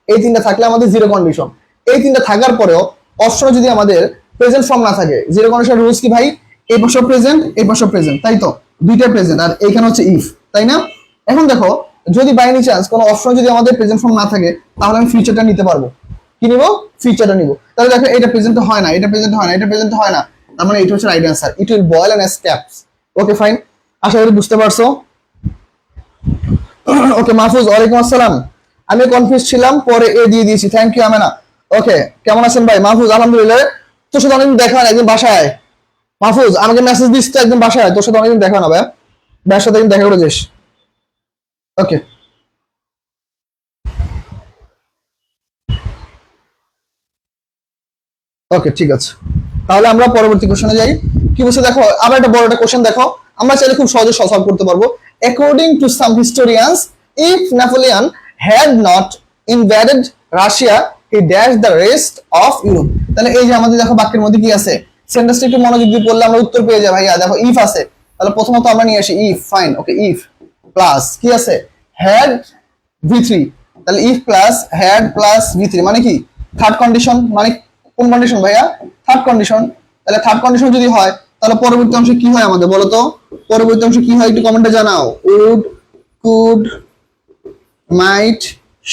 এই তিনটা থাকলে আমাদের জিরো কন্ডিশন। এই তিনটা থাকার পরেও অপশনে যদি আমাদের প্রেজেন্ট ফর্ম না থাকে, জিরো কন্ডিশন রুলস কি ভাই? এই পাশে প্রেজেন্ট, এই পাশে প্রেজেন্ট, তাই তো? দুইটা প্রেজেন্ট, আর এইখানে হচ্ছে ইফ, তাই না? এখন দেখো, যদি বাই এনি চান্স কোনো অপশন যদি আমাদের প্রেজেন্ট ফর্ম না থাকে, তাহলে আমি ফিউচারটা নিতে পারবো। কি নিব? ফিউচারটা নিব। তাহলে দেখো এটা প্রেজেন্ট হয় না, এটা প্রেজেন্ট হয় না, এটা প্রেজেন্ট হয় না, তার মানে এটা হচ্ছে right answer. It will boil and escapes. Okay fine, আশা করি বুঝতে পারছো। ওকে মাহফুজ, ওয়ালাইকুম আসসালাম। আমি কনফিউজ ছিলাম, পরে এ দিয়ে দিয়েছি। Thank you Amena. ওকে, কেমন আছেন ভাই? মাহফুজ আলহামদুলিল্লাহ। তোর সাথে অনেকদিন দেখা হয় না, একদিন বাসায়। মাহফুজ আমাকে মেসেজ দিস তো একদিন বাসায়, তোর সাথে অনেকদিন দেখা না ভাই, ভাইয়ের সাথে একদিন দেখা করে যাস। ওকে ওকে ঠিক আছে, তাহলে আমরা পরবর্তী কোশ্চেনে যাই। কি বলছে দেখো, আবার একটা বড় একটা কোশ্চেন দেখো, আমরা চাইলে খুব সহজে সলভ করতে পারবো। According to some historians, if Napoleon had not invaded Russia, he dash the rest of Europe. তাহলে এই যে আমাদের দেখো বাক্যের মধ্যে কি আছে, সেন্টেন্সটা একটু মনোযোগ দিয়ে পড়লে আমরা উত্তর পেয়ে যাই ভাইয়া। দেখো ইফ আছে, তাহলে প্রথমত আমরা নিয়ে আসি if, fine, okay if plus কি আছে, হ্যাড ভি3। তাহলে ইফ প্লাস হ্যাড প্লাস ভি3 মানে কি, থার্ড কন্ডিশন। মানে কোন কন্ডিশন ভাইয়া? Third condition. তাহলে থার্ড কন্ডিশন যদি হয়, তাহলে পরবর্তী অংশে কি হয় আমাদের বলো তো? পরবর্তী অংশে কি হয় একটু কমেন্টে জানাও। Would, could, might,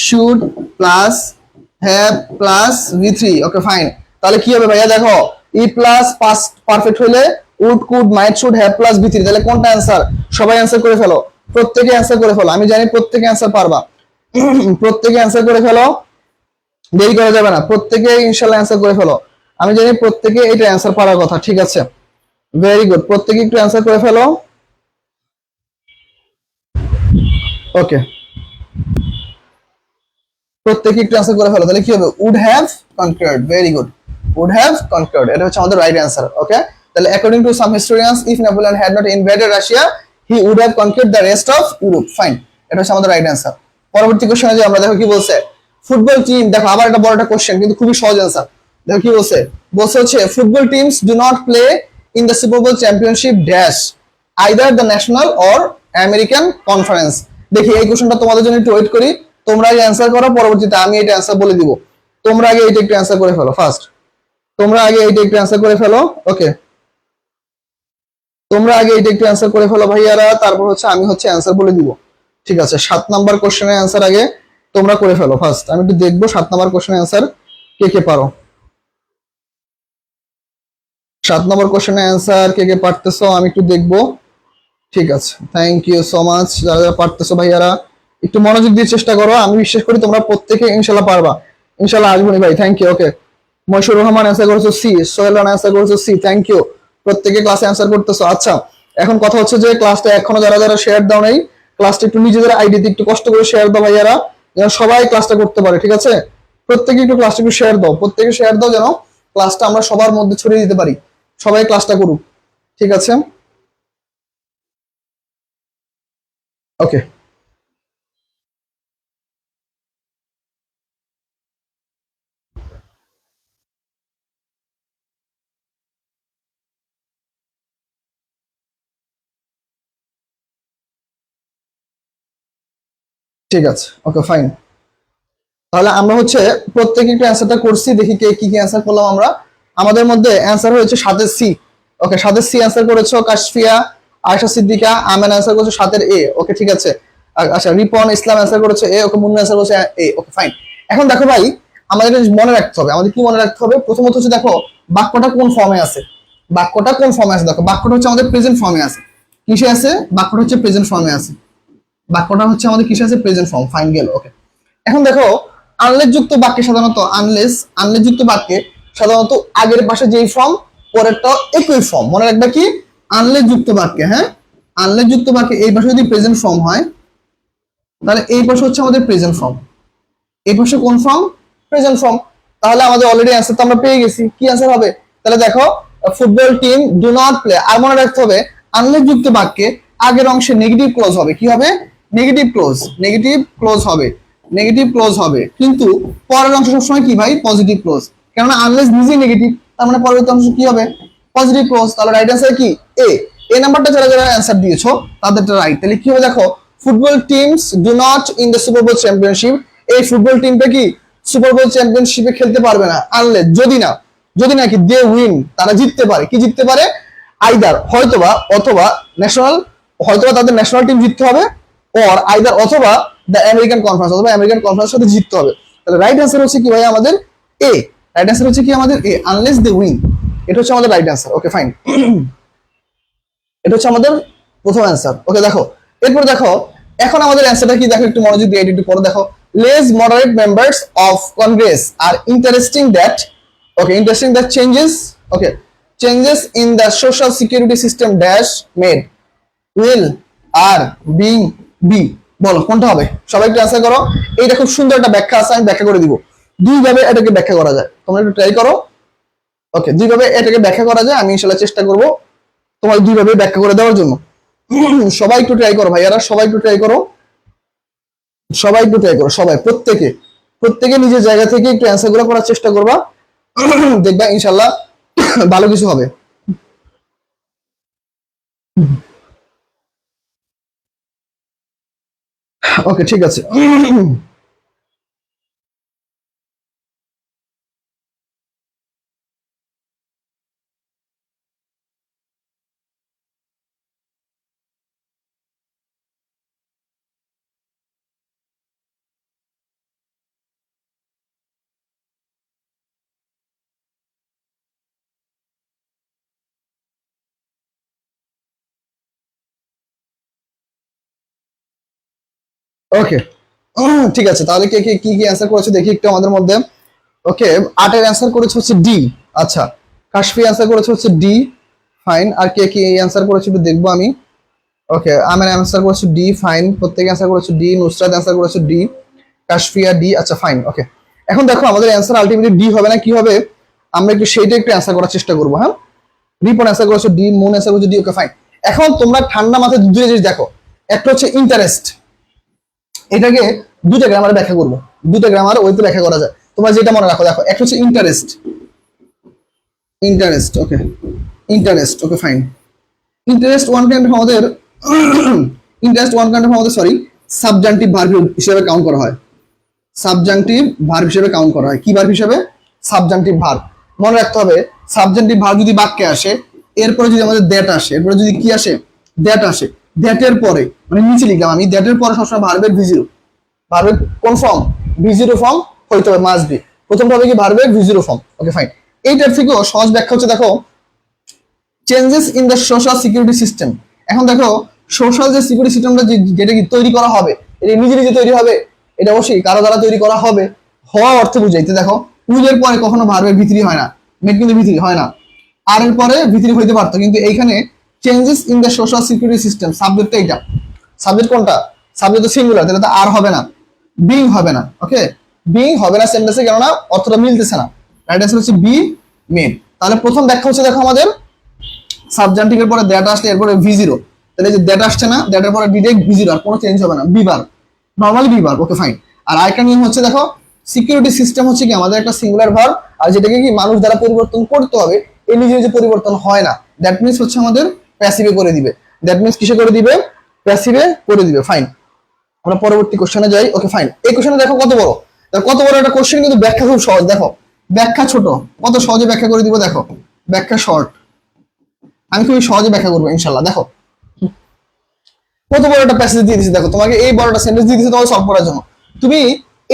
should plus have plus V3. Okay fine, তাহলে কি হবে ভাইয়া? দেখো ই প্লাস পাস্ট পারফেক্ট হলে would, could, might, should, have plus V3. তাহলে কোনটা অ্যান্সার? সবাই অ্যান্সার করে ফেলো, প্রত্যেকে অ্যান্সার করে ফেলো। আমি জানি প্রত্যেকে অ্যান্সার পারবা। প্রত্যেকে অ্যান্সার করে ফেলো, দেরি করা যাবে না, প্রত্যেকে ইনশাআল্লাহ অ্যান্সার করে ফেলো। আমি জানি প্রত্যেকে এটা অ্যান্সার পারার কথা, ঠিক আছে? ভেরি গুড, প্রত্যেকে একটু অ্যান্সার করে ফেলো। ওকে, প্রত্যেকে একটু অ্যান্সার করে ফেলো। তাহলে কি হবে? Would have conquered. Very good, would have conquered, এটা হচ্ছে আমাদের রাইট অ্যান্সার। ওকে, তাহলে according to some historians, if Napoleon had not invaded Russia, he would have conquered the rest of Europe. Fine, এটা হচ্ছে আমাদের রাইট অ্যান্সার। পরবর্তী কোশ্চেনে যে আমরা দেখো কি বলছে, ফুটবল টিম, দেখো আবার একটা বড় একটা কোশ্চেন, কিন্তু খুবই সহজ অ্যান্সার। দেখো কি বলছে, বলছে হচ্ছে football teams do not play in the Super Bowl championship dash either the national or American conference. দেখি এই কোশ্চেনটা তোমাদের জন্য একটু ওয়েট করি, তোমরা আগে অ্যান্সার করো, পরবর্তীতে আমি এটা অ্যান্সার বলে দিব। তোমরা আগে এইটা একটু অ্যান্সার করে ফেলো ফার্স্ট, তোমরা আগে এইটা একটু অ্যান্সার করে ফেলো। ওকে, তোমরা আগে এইটা একটু অ্যান্সার করে ফেলো ভাইয়ারা, তারপর হচ্ছে আমি হচ্ছে অ্যান্সার বলে দিব। ঠিক আছে, 7 নাম্বার কোশ্চেনের অ্যান্সার আগে তোমরা করে ফেলো ফার্স্ট, আমি একটু দেখবো 7 নাম্বার কোশ্চেনের অ্যান্সার কে কে পারো। 7 নম্বর কোশ্চেনের অ্যান্সার কে কে পারতেছো আমি একটু দেখবো। ঠিক আছে, থ্যাংক ইউ সো মাচ যারা যারা পারতেছো ভাইয়ারা, একটু মনোযোগ দিয়ে চেষ্টা করো, আমি বিশ্বাস করি তোমরা প্রত্যেকে ইনশাল্লাহ পারবা। ইনশাল্লাহ আসবনি ভাই, thank you. Okay, Moshiur Rahman answer করেছো সি, সোহেল রানা অ্যান্সার করেছো সি, থ্যাংক ইউ। প্রত্যেকে ক্লাসে অ্যান্সার করতেছো। আচ্ছা, এখন কথা হচ্ছে যে ক্লাসটা এখনো যারা যারা শেয়ার দাও নাই, ক্লাসটা একটু নিজেদের আইডিতে একটু কষ্ট করে শেয়ার দাও ভাইয়ারা, যেন সবাই ক্লাসটা করতে পারে। ঠিক আছে, প্রত্যেকে একটু ক্লাসটা একটু শেয়ার দাও, প্রত্যেকে শেয়ার দাও, যেন ক্লাসটা আমরা সবার মধ্যে ছড়িয়ে দিতে পারি, সবাই ক্লাসটা করুক। ঠিক আছে, ওকে ঠিক আছে, ওকে ফাইন। তাহলে আমরা হচ্ছে প্রত্যেকে একটু অ্যান্সারটা করছি, দেখি কে কি কি অ্যান্সার করলাম আমরা। আমাদের মধ্যে অ্যান্সার হয়েছে 7 সি। ওকে, 7 সি অ্যান্সার করেছো কাশফিয়া, আয়েশা সিদ্দিকা, আমেন অ্যান্সার করেছো 7 এ। ওকে ঠিক আছে। আচ্ছা, রিপন ইসলাম অ্যান্সার করেছে এ। ওকে, মুন্না অ্যান্সার করেছে এ। Okay fine. এখন দেখো ভাই, আমাদের মনে রাখতে হবে, আমাদের কি মনে রাখতে হবে? প্রথমত হচ্ছে দেখো বাক্যটা কোন ফর্মে আছে, বাক্যটা কোন ফর্মে আছে। দেখো বাক্যটা হচ্ছে আমাদের প্রেজেন্ট ফর্মে আছে। কিসে আছে? বাক্যটা হচ্ছে প্রেজেন্ট ফর্মে আছে, বাক্যটা হচ্ছে আমাদের কিসে আছে? Present form. ফাইন গেল। ওকে, এখন দেখো আনলেস যুক্ত বাক্যে সাধারণত আনলেস যুক্ত বাক্যে সাধারণত আগের পাশে যেই ফর্ম, পরেরটা একই ফর্ম। মনে রাখবে কি, আনলেস যুক্ত বাক্যে, হ্যাঁ, আনলেস যুক্ত বাক্যে এই পাশে যদি প্রেজেন্ট ফর্ম হয়, তাহলে এই পাশে হচ্ছে আমাদের প্রেজেন্ট ফর্ম, এই পাশে কোন ফর্ম? Present form. তাহলে আমাদের অলরেডি অ্যান্সার তো আমরা পেয়ে গেছি। কি অ্যান্সার হবে? তাহলে দেখো football team do not play. আর মনে রাখতে হবে আনলেস যুক্ত বাক্যে আগের অংশে নেগেটিভ ক্লোজ হবে। কি হবে? নেগেটিভ ক্লোজ, নেগেটিভ ক্লোজ হবে, নেগেটিভ ক্লোজ হবে। কিন্তু পরের অংশ সবসময় কি ভাই? Positive close. কেননা আনলেস নিজেই নেগেটিভ, তার মানে পরবর্তী অংশ কি হবে? Positive close. তাহলে রাইট অ্যান্সার কি? এ। এই নাম্বারটা যারা যারা অ্যান্সার দিয়েছো তাদেরটা রাইট। তাহলে কি হবে দেখো, football teams do not in the Super Bowl championship. এই ফুটবল টিমটা কি সুপার বোল চ্যাম্পিয়নশিপে খেলতে পারবে না, আনলেস যদি নাকি দে উইন, তারা জিততে পারে। কি জিততে পারে? আইদার হয়তোবা, অথবা ন্যাশনাল হয়তো তাদের ন্যাশনাল টিম জিততে হবে, অর আইদার অথবা দ্য আমেরিকান কনফারেন্স, অথবা আমেরিকান কনফারেন্সের সাথে জিততে হবে। তাহলে রাইট অ্যান্সার হচ্ছে কি ভাই আমাদের এ। রাইট অ্যান্সার হচ্ছে কি আমাদের এ, আনলেস দে উইন। এটা হচ্ছে আমাদের রাইট অ্যান্সার। ওকে ফাইন, এটা হচ্ছে আমাদের প্রথম অ্যান্সার। ওকে দেখো, এরপর দেখো এখন আমাদের অ্যান্সারটা কি দেখো, একটু মনোযোগ দিয়ে একটু পড়ো। দেখো, less moderate members of Congress are interesting that, okay interesting that changes in the social security system dash made will are being be. বলো কোনটা হবে, সবাই একটু অ্যান্সার করো। এইটা খুব সুন্দর একটা ব্যাখ্যা আছে, আমি ব্যাখ্যা করে দিব। দুইভাবে এটাকে ব্যাখ্যা করা যায়, তোমরা একটু ট্রাই করো। ওকে, দুইভাবে এটাকে ব্যাখ্যা করা যায়, আমি ইনশাআল্লাহ চেষ্টা করব তোমার দুইভাবে ব্যাখ্যা করে দেওয়ার জন্য। সবাই একটু ট্রাই করো ভাইয়ারা, সবাই একটু ট্রাই করো, সবাই একটু ট্রাই করো, সবাই প্রত্যেকে নিজের জায়গা থেকে একটু অ্যান্সার গুলো করার চেষ্টা করবা, দেখবা ইনশাআল্লাহ ভালো কিছু হবে। ওকে ঠিক আছে। ওকে ঠিক আছে, তাহলে কে কে কি কি অ্যান্সার করেছে দেখি একটু আমাদের মধ্যে। ওকে, আটের অ্যান্সার করেছে হচ্ছে ডি। আচ্ছা, কাশফি অ্যান্সার করেছে হচ্ছে ডি, ফাইন। আর কে কি অ্যান্সার করেছে একটু দেখবো আমি। ওকে, আমের অ্যান্সার করেছে ডি, ফাইন। প্রত্যেকে অ্যান্সার করেছে ডি। নুসরাত অ্যান্সার করেছে ডি, কাশফিয়া ডি। আচ্ছা ফাইন, ওকে। এখন দেখো আমাদের অ্যান্সার আলটিমেটলি ডি হবে না, কি হবে আমরা একটু সেইটা একটু অ্যান্সার করার চেষ্টা করবো। হ্যাঁ, রিপন অ্যান্সার করেছে ডি, মুন অ্যান্সার করেছে ডি। Okay fine. এখন তোমরা ঠান্ডা মাথায় দুটো জিনিস দেখো, একটা হচ্ছে ইন্টারেস্ট, এটাকে দুইটা গ্রামারে ব্যাখ্যা করবো, দুইটা গ্রামার ওইতে ব্যাখ্যা করা যায়। তোমরা যেটা মনে রাখো, দেখো একটা হচ্ছে interest, okay interest, okay fine. Interest one kind of আমাদের ইন্টারেস্ট ওয়ান কাইন্ড অফ আমাদের সরি সাবজাংটিভ ভার্ব হিসেবে কাউন্ট করা হয়, সাবজাংটিভ ভার্ব হিসেবে কাউন্ট করা হয়। কি ভার্ব হিসেবে? Subjunctive verb. মনে রাখতে হবে সাবজাংটিভ ভার্ব যদি বাক্যে আসে, এরপরে যদি আমাদের দ্যাট আসে, এরপরে যদি কি আসে, দ্যাট আসে, দ্যাটের পরে মানে নিচে লিখলাম আমি, দ্যাটের পরে সবসময় ভার্বের ভিজিরো, ভার্বের কোন ফর্ম? ভিজিরো ফর্ম হইতে হবে, মাস্ট বি। প্রথমটা হবে কি ভার্বের ভিজিরো ফর্ম। Okay fine. এইটার থেকেও সহজ ব্যাখ্যা হচ্ছে দেখো, changes in the social security system. এখন দেখো সোশ্যাল যে সিকিউরিটি সিস্টেমটা যেটা কি তৈরি করা হবে, এটা নিজে নিজে তৈরি হবে, এটা অবশ্যই কারো দ্বারা তৈরি করা হবে, হওয়া অর্থে বুঝাইতে দেখো উইলের পরে কখনো ভার্বের ভিতরি হয় না, মেড কিন্তু ভিতরি হয় না, আর এর পরে ভিতরি হইতে পারতো, কিন্তু এইখানে changes in the social security system, সাবজেক্টটা এইটা। সাবজেক্ট কোনটা? সাবজেক্ট তো সিঙ্গুলার, তাহলে তো আর হবে না, বিং হবে না। ওকে, বিং হবে না সেন্টেন্সে, কেননা অর্থটা মিলতেছে না। রাইট অ্যান্সার হচ্ছে বি, মেড। তাহলে প্রথম ব্যাখ্যা হচ্ছে দেখো আমাদের সাবজাংটিভের পরে দ্যাট আসলে এরপরে ভি জিরো, তাহলে যে দ্যাট আসছে না, দ্যাটের পরে ডিরেক্ট ভি জিরো, আর কোনো চেঞ্জ হবে না, বিবার নর্মালি বিবার। Okay fine. আর আরেকটা নিয়ম হচ্ছে দেখো, সিকিউরিটি সিস্টেম হচ্ছে কি আমাদের একটা সিঙ্গুলার ভার্ব, আর যেটাকে কি মানুষ দ্বারা পরিবর্তন করতে হবে, এই নিজে নিজে পরিবর্তন হয় না। দ্যাট মিনস হচ্ছে আমাদের প্যাসিভে করে দিবে, দ্যাট মিনস কিসে করে দিবে? প্যাসিভে করে দিবে। ফাইন, আমরা পরবর্তী কোশ্চেনে যাই। ওকে ফাইন। এই কোশ্চেনে দেখো কত বড়, কত বড় একটা কোশ্চেন, কিন্তু ব্যাখ্যা খুব সহজ। দেখো ব্যাখ্যা ছোট, কত সহজে ব্যাখ্যা করে দিব। দেখো ব্যাখ্যা শর্ট, আমি খুবই সহজে ব্যাখ্যা করবো ইনশাল্লাহ। দেখো কত বড় একটা প্যাসেজ দিয়ে দিচ্ছে, দেখো তোমাকে এই বড় একটা সেন্টেন্স দিয়ে দিচ্ছে তোমাকে সলভ করার জন্য। তুমি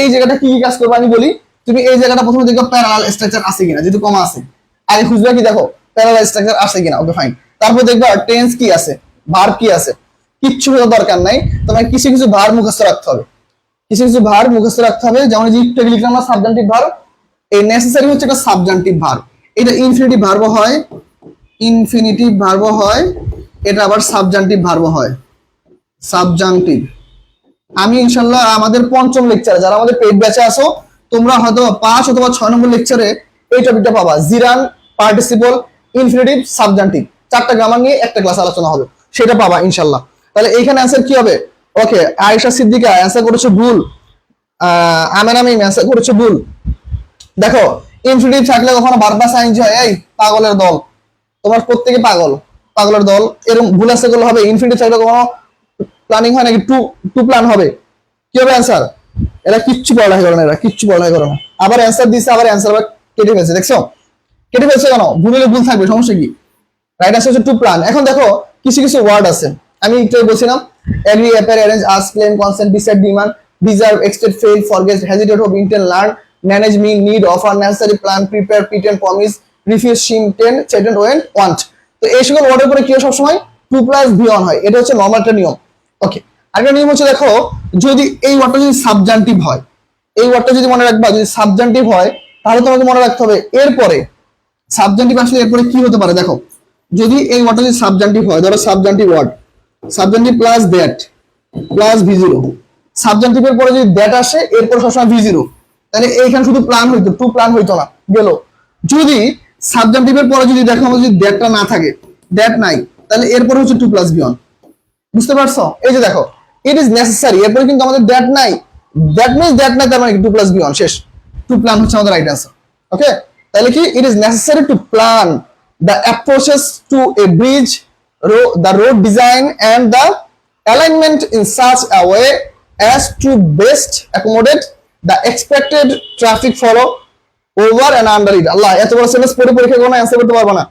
এই জায়গাটা কি কি কাজ করবে আমি বলি। তুমি এই জায়গাটা প্রথমে দেখো প্যারালাল স্ট্রাকচার আছে কিনা, যেহেতু কমা আছে আগে খুঁজবে কি, দেখো প্যারালাল স্ট্রাকচার আছে কিনা। Okay fine. তারপর দেখবা টেন্স কি আছে, ভার্ব কি আছে, কিচ্ছু দরকার নাই, তোমাকে কিছু কিছু ভার্ব মুখস্থ রাখতে হবে, কিছু কিছু ভার্ব মুখস্থ রাখতে হবে। যেমন যে একটু লিখলাম না সাবজাংটিভ ভার্ব, এই নেসেসারি হচ্ছে একটা সাবজাংটিভ ভার্ব, এটা ইনফিনিটিভ ভার্ব হয়, ইনফিনিটিভ ভার্ব হয়, এটা আবার সাবজাংটিভ ভার্ব হয়, সাবজাংটিভ। আমি ইনশাল্লাহ আমাদের পঞ্চম লেকচারে যারা আমাদের পেইড ব্যাচে আসো, তোমরা হয়তো 5 অথবা 6 নম্বর লেকচারে এই টপিকটা পাবা, জিরান, পার্টিসিপল, ইনফিনিটিভ, সাবজাংটিভ, 4টা গ্রামার নিয়ে একটা ক্লাস আলোচনা হবে, সেটা পাবা ইনশাল্লাহ। তাহলে এইখানে অ্যান্সার কি হবে? ওকে, আয়েশা সিদ্দিকা অ্যান্সার করেছে ভুল, আমের আমি অ্যান্সার করেছে ভুল। দেখো ইনফিনিটিভ থাকলে কখনো ভার্ব সাইন হয়, এই পাগলের দল, তোমার প্রত্যেকে পাগল, পাগলের দল, এরকম ভুল আছে করলে হবে। ইনফিনিটিভ থাকলে কখনো প্ল্যানিং হয় নাকি, টু টু প্ল্যান হবে, কি হবে অ্যান্সার? এরা কিচ্ছু পড়ালেখা করে না, এরা কিচ্ছু পড়ালেখা করে না। আবার অ্যান্সার দিচ্ছে, আবার অ্যান্সার আবার কেটে ফেলছে, দেখছো কেটে ফেলছে কেন? ভুল হলে ভুল থাকবে, সমস্যা কি? রাইট অ্যান্সার হচ্ছে টু প্ল্যান। এখন দেখো কিছু কিছু ওয়ার্ড আছে, আমি একটু বলছিলাম agree, appear, arrange, ask, claim, consent, decide, demand, deserve, expect, fail, forget, hesitate, hope, intend, learn, manage, mean, need, offer, necessary, plan, prepare, pretend, promise, refuse, শিমটেন, চেটেন্ড, ওয়েন্ট, ওয়ান্ট। তো এই সকল ওয়ার্ডের পরে কি হয় সবসময় 2+V1 হয়, এটা হচ্ছে নরমাল একটা নিয়ম। ওকে, আরেকটা নিয়ম হচ্ছে দেখো, যদি এই ওয়ার্ডটা যদি সাবজান্টিভ হয়, এই ওয়ার্ডটা যদি মনে রাখবা যদি সাবজান্টিভ হয় তাহলে তোমাকে মনে রাখতে হবে এরপরে সাবজান্টিভ আসলে এরপরে কি হতে পারে। দেখো যদি এই ওয়ার্ডটা যদি সাবজান্টিভ হয়, ধরো subjunctive word, subjunctive plus that plus V0, সাবজান্টিভের পরে যদি দ্যাট আসে এরপর সবসময় V0, তাহলে এইখানে শুধু প্ল্যান হইতো, টু প্ল্যান হইতো না, গেল। যদি সাবজান্টিভের পরে যদি দেখো আমাদের যদি দ্যাটটা না থাকে, দ্যাট নাই, তাহলে এরপর হচ্ছে 2+V1। বুঝতে পারছো? এই যে দেখো ইট ইজ নেসেসারি, এরপরে কিন্তু আমাদের দ্যাট নাই, দ্যাট মিন্স দ্যাট নাই, তার মানে 2+V1 শেষ, টু প্ল্যান হচ্ছে আমাদের রাইট অ্যান্সার। ওকে, তাহলে কি it is necessary to plan the approaches to a bridge, the road design and the alignment in such a way as to best accommodate the expected traffic flow over and under it। আল্লাহ, এত বড় sentence পড়ে পরীক্ষা কখনো answer করতে পারবা না,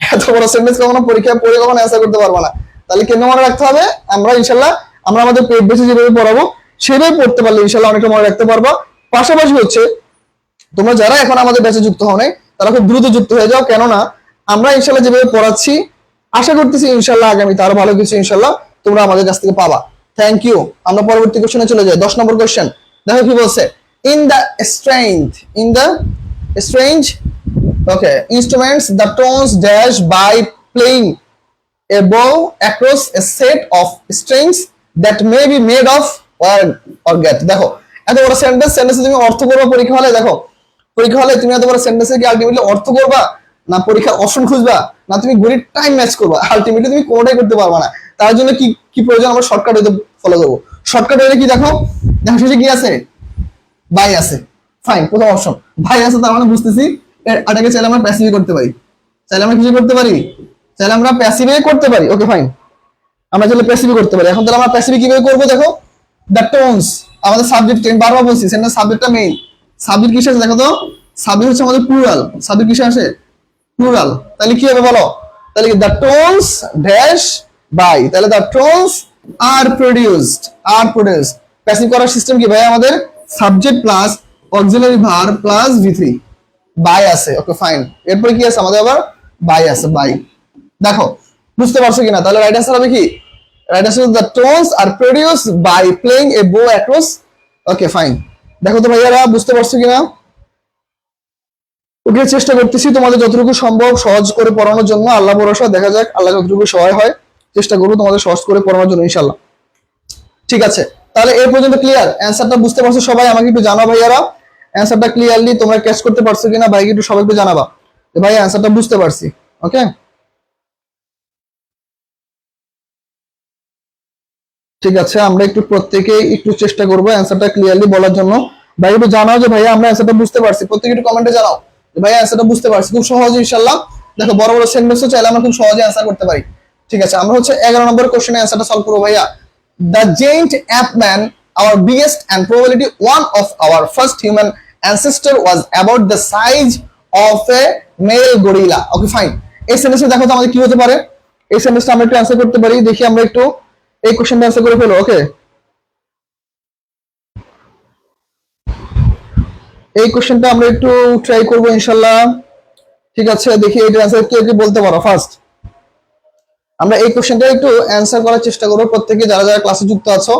এত বড় সেন্টেন্স কখনো পরীক্ষা পড়ে কখনো অ্যান্সার করতে পারবা না। তাহলে কেন মনে রাখতে হবে, আমরা ইনশাল্লাহ আমরা আমাদের পেট বেশি যেভাবে পড়াবো সেভাবে পড়তে পারলে ইনশাল্লাহ অনেকটা মনে রাখতে পারবা। পাশাপাশি হচ্ছে তোমরা যারা এখন আমাদের ব্যাচে যুক্ত হও নাই তারা খুব দ্রুত যুক্ত হয়ে যাও, কেননা আমরা ইনশাল্লাহ যেভাবে পড়াচ্ছি আশা করতেছি ইনশাল্লাহ আগামীতে আরো ভালো কিছু ইনশাল্লাহ তোমরা আমাদের কাছ থেকে পাবা। Thank you. আমরা পরবর্তী কোশ্চেনে চলে যাই। 10 নম্বর কোশ্চেন দেখো কি বলছে, in the strange okay instruments the tones dash by playing a bow across a set of strings that may be made of or get। দেখো এত বড় সেন্টেন্স তুমি অর্থ করবা পরীক্ষা হলে, দেখো পরীক্ষা হলে তুমি এত বড় সেন্টেন্সে কি আলটিমেটলি অর্থ করবা, না পরীক্ষার অপশন খুঁজবা, না তুমি ঘড়ির টাইম ম্যাচ করবা, আলটিমেটলি তুমি কোনোটাই করতে পারবা না। তার জন্য কি কি প্রয়োজন, আমরা শর্টকাট ওয়েতে ফলো করবো। শর্টকাট ওয়েতে কি দেখো, দেখো শেষে কি আছে, বাই আছে, ফাইন, প্রথম অপশন ভাই আছে, তার মানে বুঝতেছি এটাকে চাইলে আমরা প্যাসিভে করতে পারি, চাইলে আমরা কিছু করতে পারি, চাইলে আমরা প্যাসিভে করতে পারি। ওকে ফাইন, আমরা চাইলে প্যাসিভে করতে পারি। এখন তাহলে আমরা প্যাসিভে কিভাবে করবো, দেখো দ্য টোনস আমাদের সাবজেক্ট, বারবার বলছি সেন্টেন্স সাবজেক্টটা মেইন, সাবজেক্ট কিসে আছে দেখো তো, সাবজেক্ট হচ্ছে আমাদের প্লুরাল, সাবজেক্ট কিসে আসে, প্লুরাল। তাহলে কি হবে বলো, তাহলে দ্য টোনস ড্যাশ বাই, তাহলে the tones are produced, passive করার সিস্টেম কি ভাই, আমাদের subject plus auxiliary verb plus V3 by আছে। ওকে ফাইন, এরপরে কি আছে আমাদের আবার বাই আছে, বাই। দেখো বুঝতে পারছো কিনা, তাহলে রাইট আনসার হবে কি, right answer the tones are produced by playing a bow across. Okay fine, দেখো তো ভাইয়ারা বুঝতে পারছো কিনা। ওকে, চেষ্টা করতেছি তোমাদের যতটুকু সম্ভব সহজ করে পড়ানোর জন্য, আল্লাহ ভরসা, দেখা যাক আল্লাহ যতটুকু সহায় হয়, চেষ্টা করবো তোমাদের সহজ করে পড়ানোর জন্য ইনশাল্লাহ। ঠিক আছে, তাহলে এই পর্যন্ত ক্লিয়ার, অ্যান্সারটা বুঝতে পারছো সবাই? আমাকে একটু জানাও ভাইয়ারা অ্যান্সারটা ক্লিয়ারলি তোমরা ক্যাচ করতে পারছো কিনা, ভাইকে একটু সবাইকে জানাবা যে ভাই অ্যান্সারটা বুঝতে পারছি। ওকে, ঠিক আছে, আমরা একটু প্রত্যেকেই একটু চেষ্টা করবো অ্যান্সারটা ক্লিয়ারলি বলার জন্য। ভাই একটু জানাও যে ভাইয়া আমরা অ্যান্সারটা বুঝতে পারছি, প্রত্যেকে একটু কমেন্টে জানাও যে ভাইয়া অ্যান্সারটা বুঝতে পারছি। খুব সহজ ইনশাল্লাহ, দেখো বড় বড় সেন্টেন্সও চাইলে আমরা খুব সহজে অ্যান্সার করতে পারি। ঠিক আছে, আমরা হচ্ছে 11 নম্বর কোশ্চেনে অ্যান্সারটা সলভ করবো ভাইয়া। The gentleman, our biggest and probably one of our first human ancestor, was about the size of a male gorilla। Okay fine, এই সেন্টেন্সে দেখো তো আমাদের কি হতে পারে, এই সেন্টেন্সটা আমরা একটু অ্যান্সার করতে পারি, দেখি আমরা একটু এই কোশ্চেনটা অ্যান্সার করে ফেলো। ওকে, এই কোশ্চেনটা আমরা একটু ট্রাই করবো ইনশাল্লাহ। ঠিক আছে, দেখি এই অ্যান্সার কে কে বলতে পারো ফার্স্ট। আমরা এই কোশ্চেনটা একটু অ্যান্সার করার চেষ্টা করবো প্রত্যেকে যারা যারা ক্লাসে যুক্ত আছো।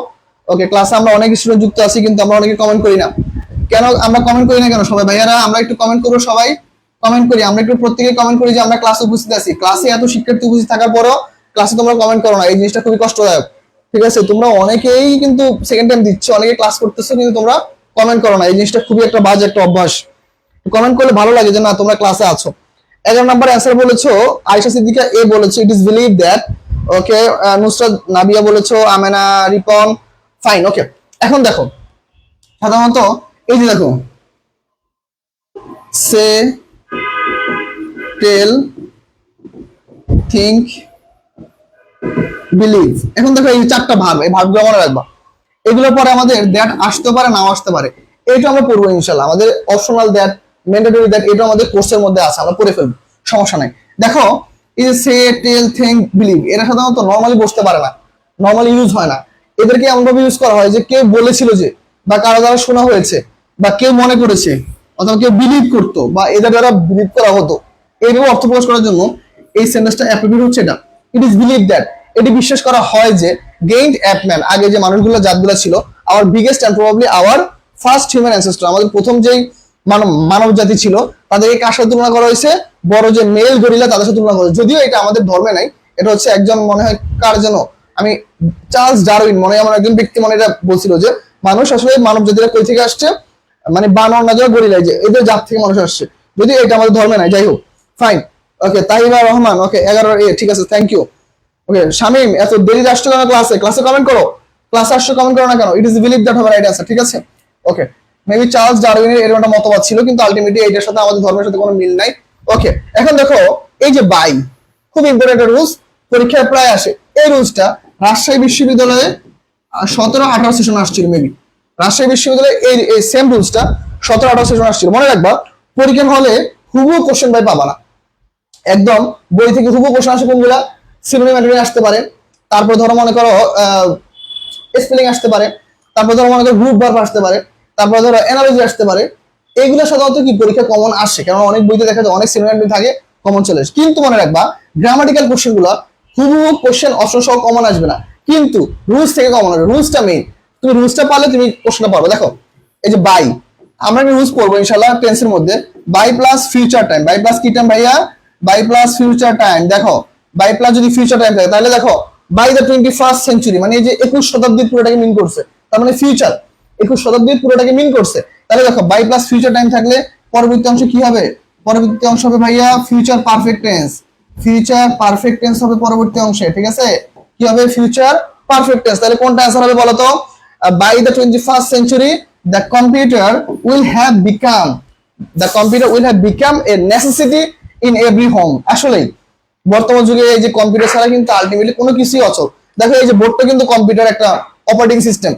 ওকে, ক্লাসে আমরা অনেক স্টুডেন্ট যুক্ত আছি কিন্তু আমরা অনেকে কমেন্ট করি না। কেন আমরা কমেন্ট করি না কেন সবাই ভাইয়ারা, আমরা একটু কমেন্ট করবো, সবাই কমেন্ট করি, আমরা একটু প্রত্যেকে কমেন্ট করি যে আমরা ক্লাসে উপস্থিত আছি। ক্লাসে এত শিক্ষার্থী উপস্থিত থাকার পরও ক্লাসে তোমরা কমেন্ট করো না, এই জিনিসটা খুবই কষ্টদায়ক। ঠিক আছে, তোমরা অনেকেই কিন্তু সেকেন্ড টাইম দিচ্ছ, অনেকে ক্লাস করতেছো কিন্তু তোমরা কমেন্ট করো না, এই জিনিসটা খুবই একটা বাজে একটা অভ্যাস। কমেন্ট করলে ভালো লাগে যে না তোমরা ক্লাসে আছো। 11 নম্বর অ্যান্সার বলেছো আয়েশা সিদ্দিকা এ বলেছো, ইট ইজ বিলিভ দ্যাট। ওকে, নুসরাত নাবিয়া বলেছো, আমেনা রিপন, ফাইন। ওকে, এখন দেখো সাধারণত এই যে দেখো সে, টেল, থিঙ্ক, বিলিভ, এখন দেখো এই চারটা ভার্ব, এই ভার্বগুলো মনে রাখবা। এগুলোর পরে আমাদের দ্যাট আসতে পারে নাও আসতে পারে, এটা আমরা পড়বো ইনশাল্লাহ। আমাদের অপশনাল দ্যাট, ম্যান্ডেটরি দ্যাট, এটা আমাদের কোর্সের মধ্যে আছে, আমরা পড়ে ফেলবো, সমস্যা নাই। দেখো এই যে সে টেল থিঙ্ক বিলিভ, এরা সাধারণত নর্মালি বসতে পারে না, নর্মালি ইউজ হয় না। এদেরকে এমন ভাবে ইউজ করা হয় যে কেউ বলেছিল যে, বা কারো দ্বারা শোনা হয়েছে, বা কেউ মনে করেছে, অথবা কেউ বিলিভ করতো, বা এদের দ্বারা বিলিভ করা হতো, এইভাবে অর্থ প্রকাশ করার জন্য এই সেন্টেন্সটা অ্যাপ্রোপ্রিয়েট হচ্ছে এটা। ইট ইজ বিলিভ দ্যাট, এটি বিশ্বাস করা হয় যে গেইন্ড অ্যাপম্যান, আগে যে মানুষগুলো জাতগুলো ছিল, hour biggest and probably our first human ancestor, আমাদের প্রথম যেই মানব জাতি ছিল, তাদেরকে কার সাথে তুলনা করা হয়েছে? বড় যে মেল গরিলা তাদের সাথে তুলনা করা হয়েছে। যদিও এটা আমাদের ধর্মে নাই, এটা হচ্ছে একজন মনে হয় কার যেন, আমি চার্লস ডারউইন মনে হয় আমার একজন ব্যক্তি মনে এটা বলছিল যে মানুষ আসলে মানব জাতিরা কই থেকে আসছে, মানে বানর না যারা গরিলাই, যে এদের জাত থেকে মানুষ আসছে। যদিও এটা আমাদের ধর্মে নাই, যাই হোক ফাইন। ওকে, তাহিবা রহমান, ওকে 11A, ঠিক আছে, থ্যাংক ইউ। ওকে শামিম, এত দেরি আসছো কেন ক্লাসে কমেন্ট করো, ক্লাসে আসছো কমেন্ট করো না কেন? ইট ইজ বিলিভ দ্যাট হবে রাইট আনসার, ঠিক আছে। ওকে, মেবি চার্লস ডারউইনের এরকম একটা মতবাদ ছিল, কিন্তু আলটিমেটলি এটার সাথে আমাদের ধর্মের সাথে কোনো মিল নাই। ওকে, এখন দেখো এই যে বাই, খুব ইম্পর্টেন্ট রুলস, পরীক্ষায় প্রায় আসে। এই রুলসটা রাজশাহী বিশ্ববিদ্যালয়ে 17-18 সেশন আসছিল মেবি, রাজশাহী বিশ্ববিদ্যালয়ে এই সেম রুলসটা 17-18 সেশন আসছিল। মনে রাখবা, পরীক্ষা হলে হুবহু কোশ্চেন বাই পাবা না, একদম বই থেকে হুবহু কোশ্চেন আসে কোনগুলা, সিনোনিম অ্যান্টোনিম আসতে পারে, তারপর ধরো মনে করো স্পেলিং আসতে পারে, তারপর ধরো মনে করো গ্রুপ ভার্ব আসতে পারে, তারপর ধরো অ্যানালজি আসতে পারে। এগুলো সাধারণত কি পরীক্ষা কমন আসে, কারণ অনেক বইতে দেখা যায় অনেক সিনোনিম থাকে, কমন চলে আসে। কিন্তু মনে রাখবা, গ্রামাটিক্যাল কোশ্চেন গুলো হুবহু কোশ্চেন অপশন সহ কমন আসবে না, কিন্তু রুলস থেকে কমন আসবে। রুলসটা মেইন, তুমি রুলসটা পারলে তুমি কোশ্চেনটা পারবে। দেখো এই যে বাই, আমরা রুলস পড়বো ইনশাআল্লাহ টেন্সের মধ্যে। By plus future time, by plus কি টাইম ভাইয়া? By plus future time. দেখো বাই প্লাস যদি ফিউচার টাইম থাকে, তাহলে দেখো বাই দ্য 21st সেঞ্চুরি, মানে এই যে 21 শতাব্দীর পুরোটাকে মিন করছে, তার মানে ফিউচার 21 শতাব্দীর পুরোটাকে মিন করছে। তাহলে দেখো বাই প্লাস ফিউচার টাইম থাকলে পরবর্তী অংশ কি হবে? পরবর্তী অংশ হবে ভাইয়া future perfect tense, future perfect tense হবে পরবর্তী অংশে, ঠিক আছে। কি হবে? Future perfect tense. তাহলে কোনটা অ্যান্সার হবে বলো তো? By the 21st century the computer will have become a necessity in every home। আসলেই বর্তমান যুগে এই যে কম্পিউটার ছাড়া কিন্তু আলটিমেটলি কোনো কিছুই অচল। দেখো এই যে বোর্ডটা কিন্তু কম্পিউটার একটা অপারেটিং সিস্টেম,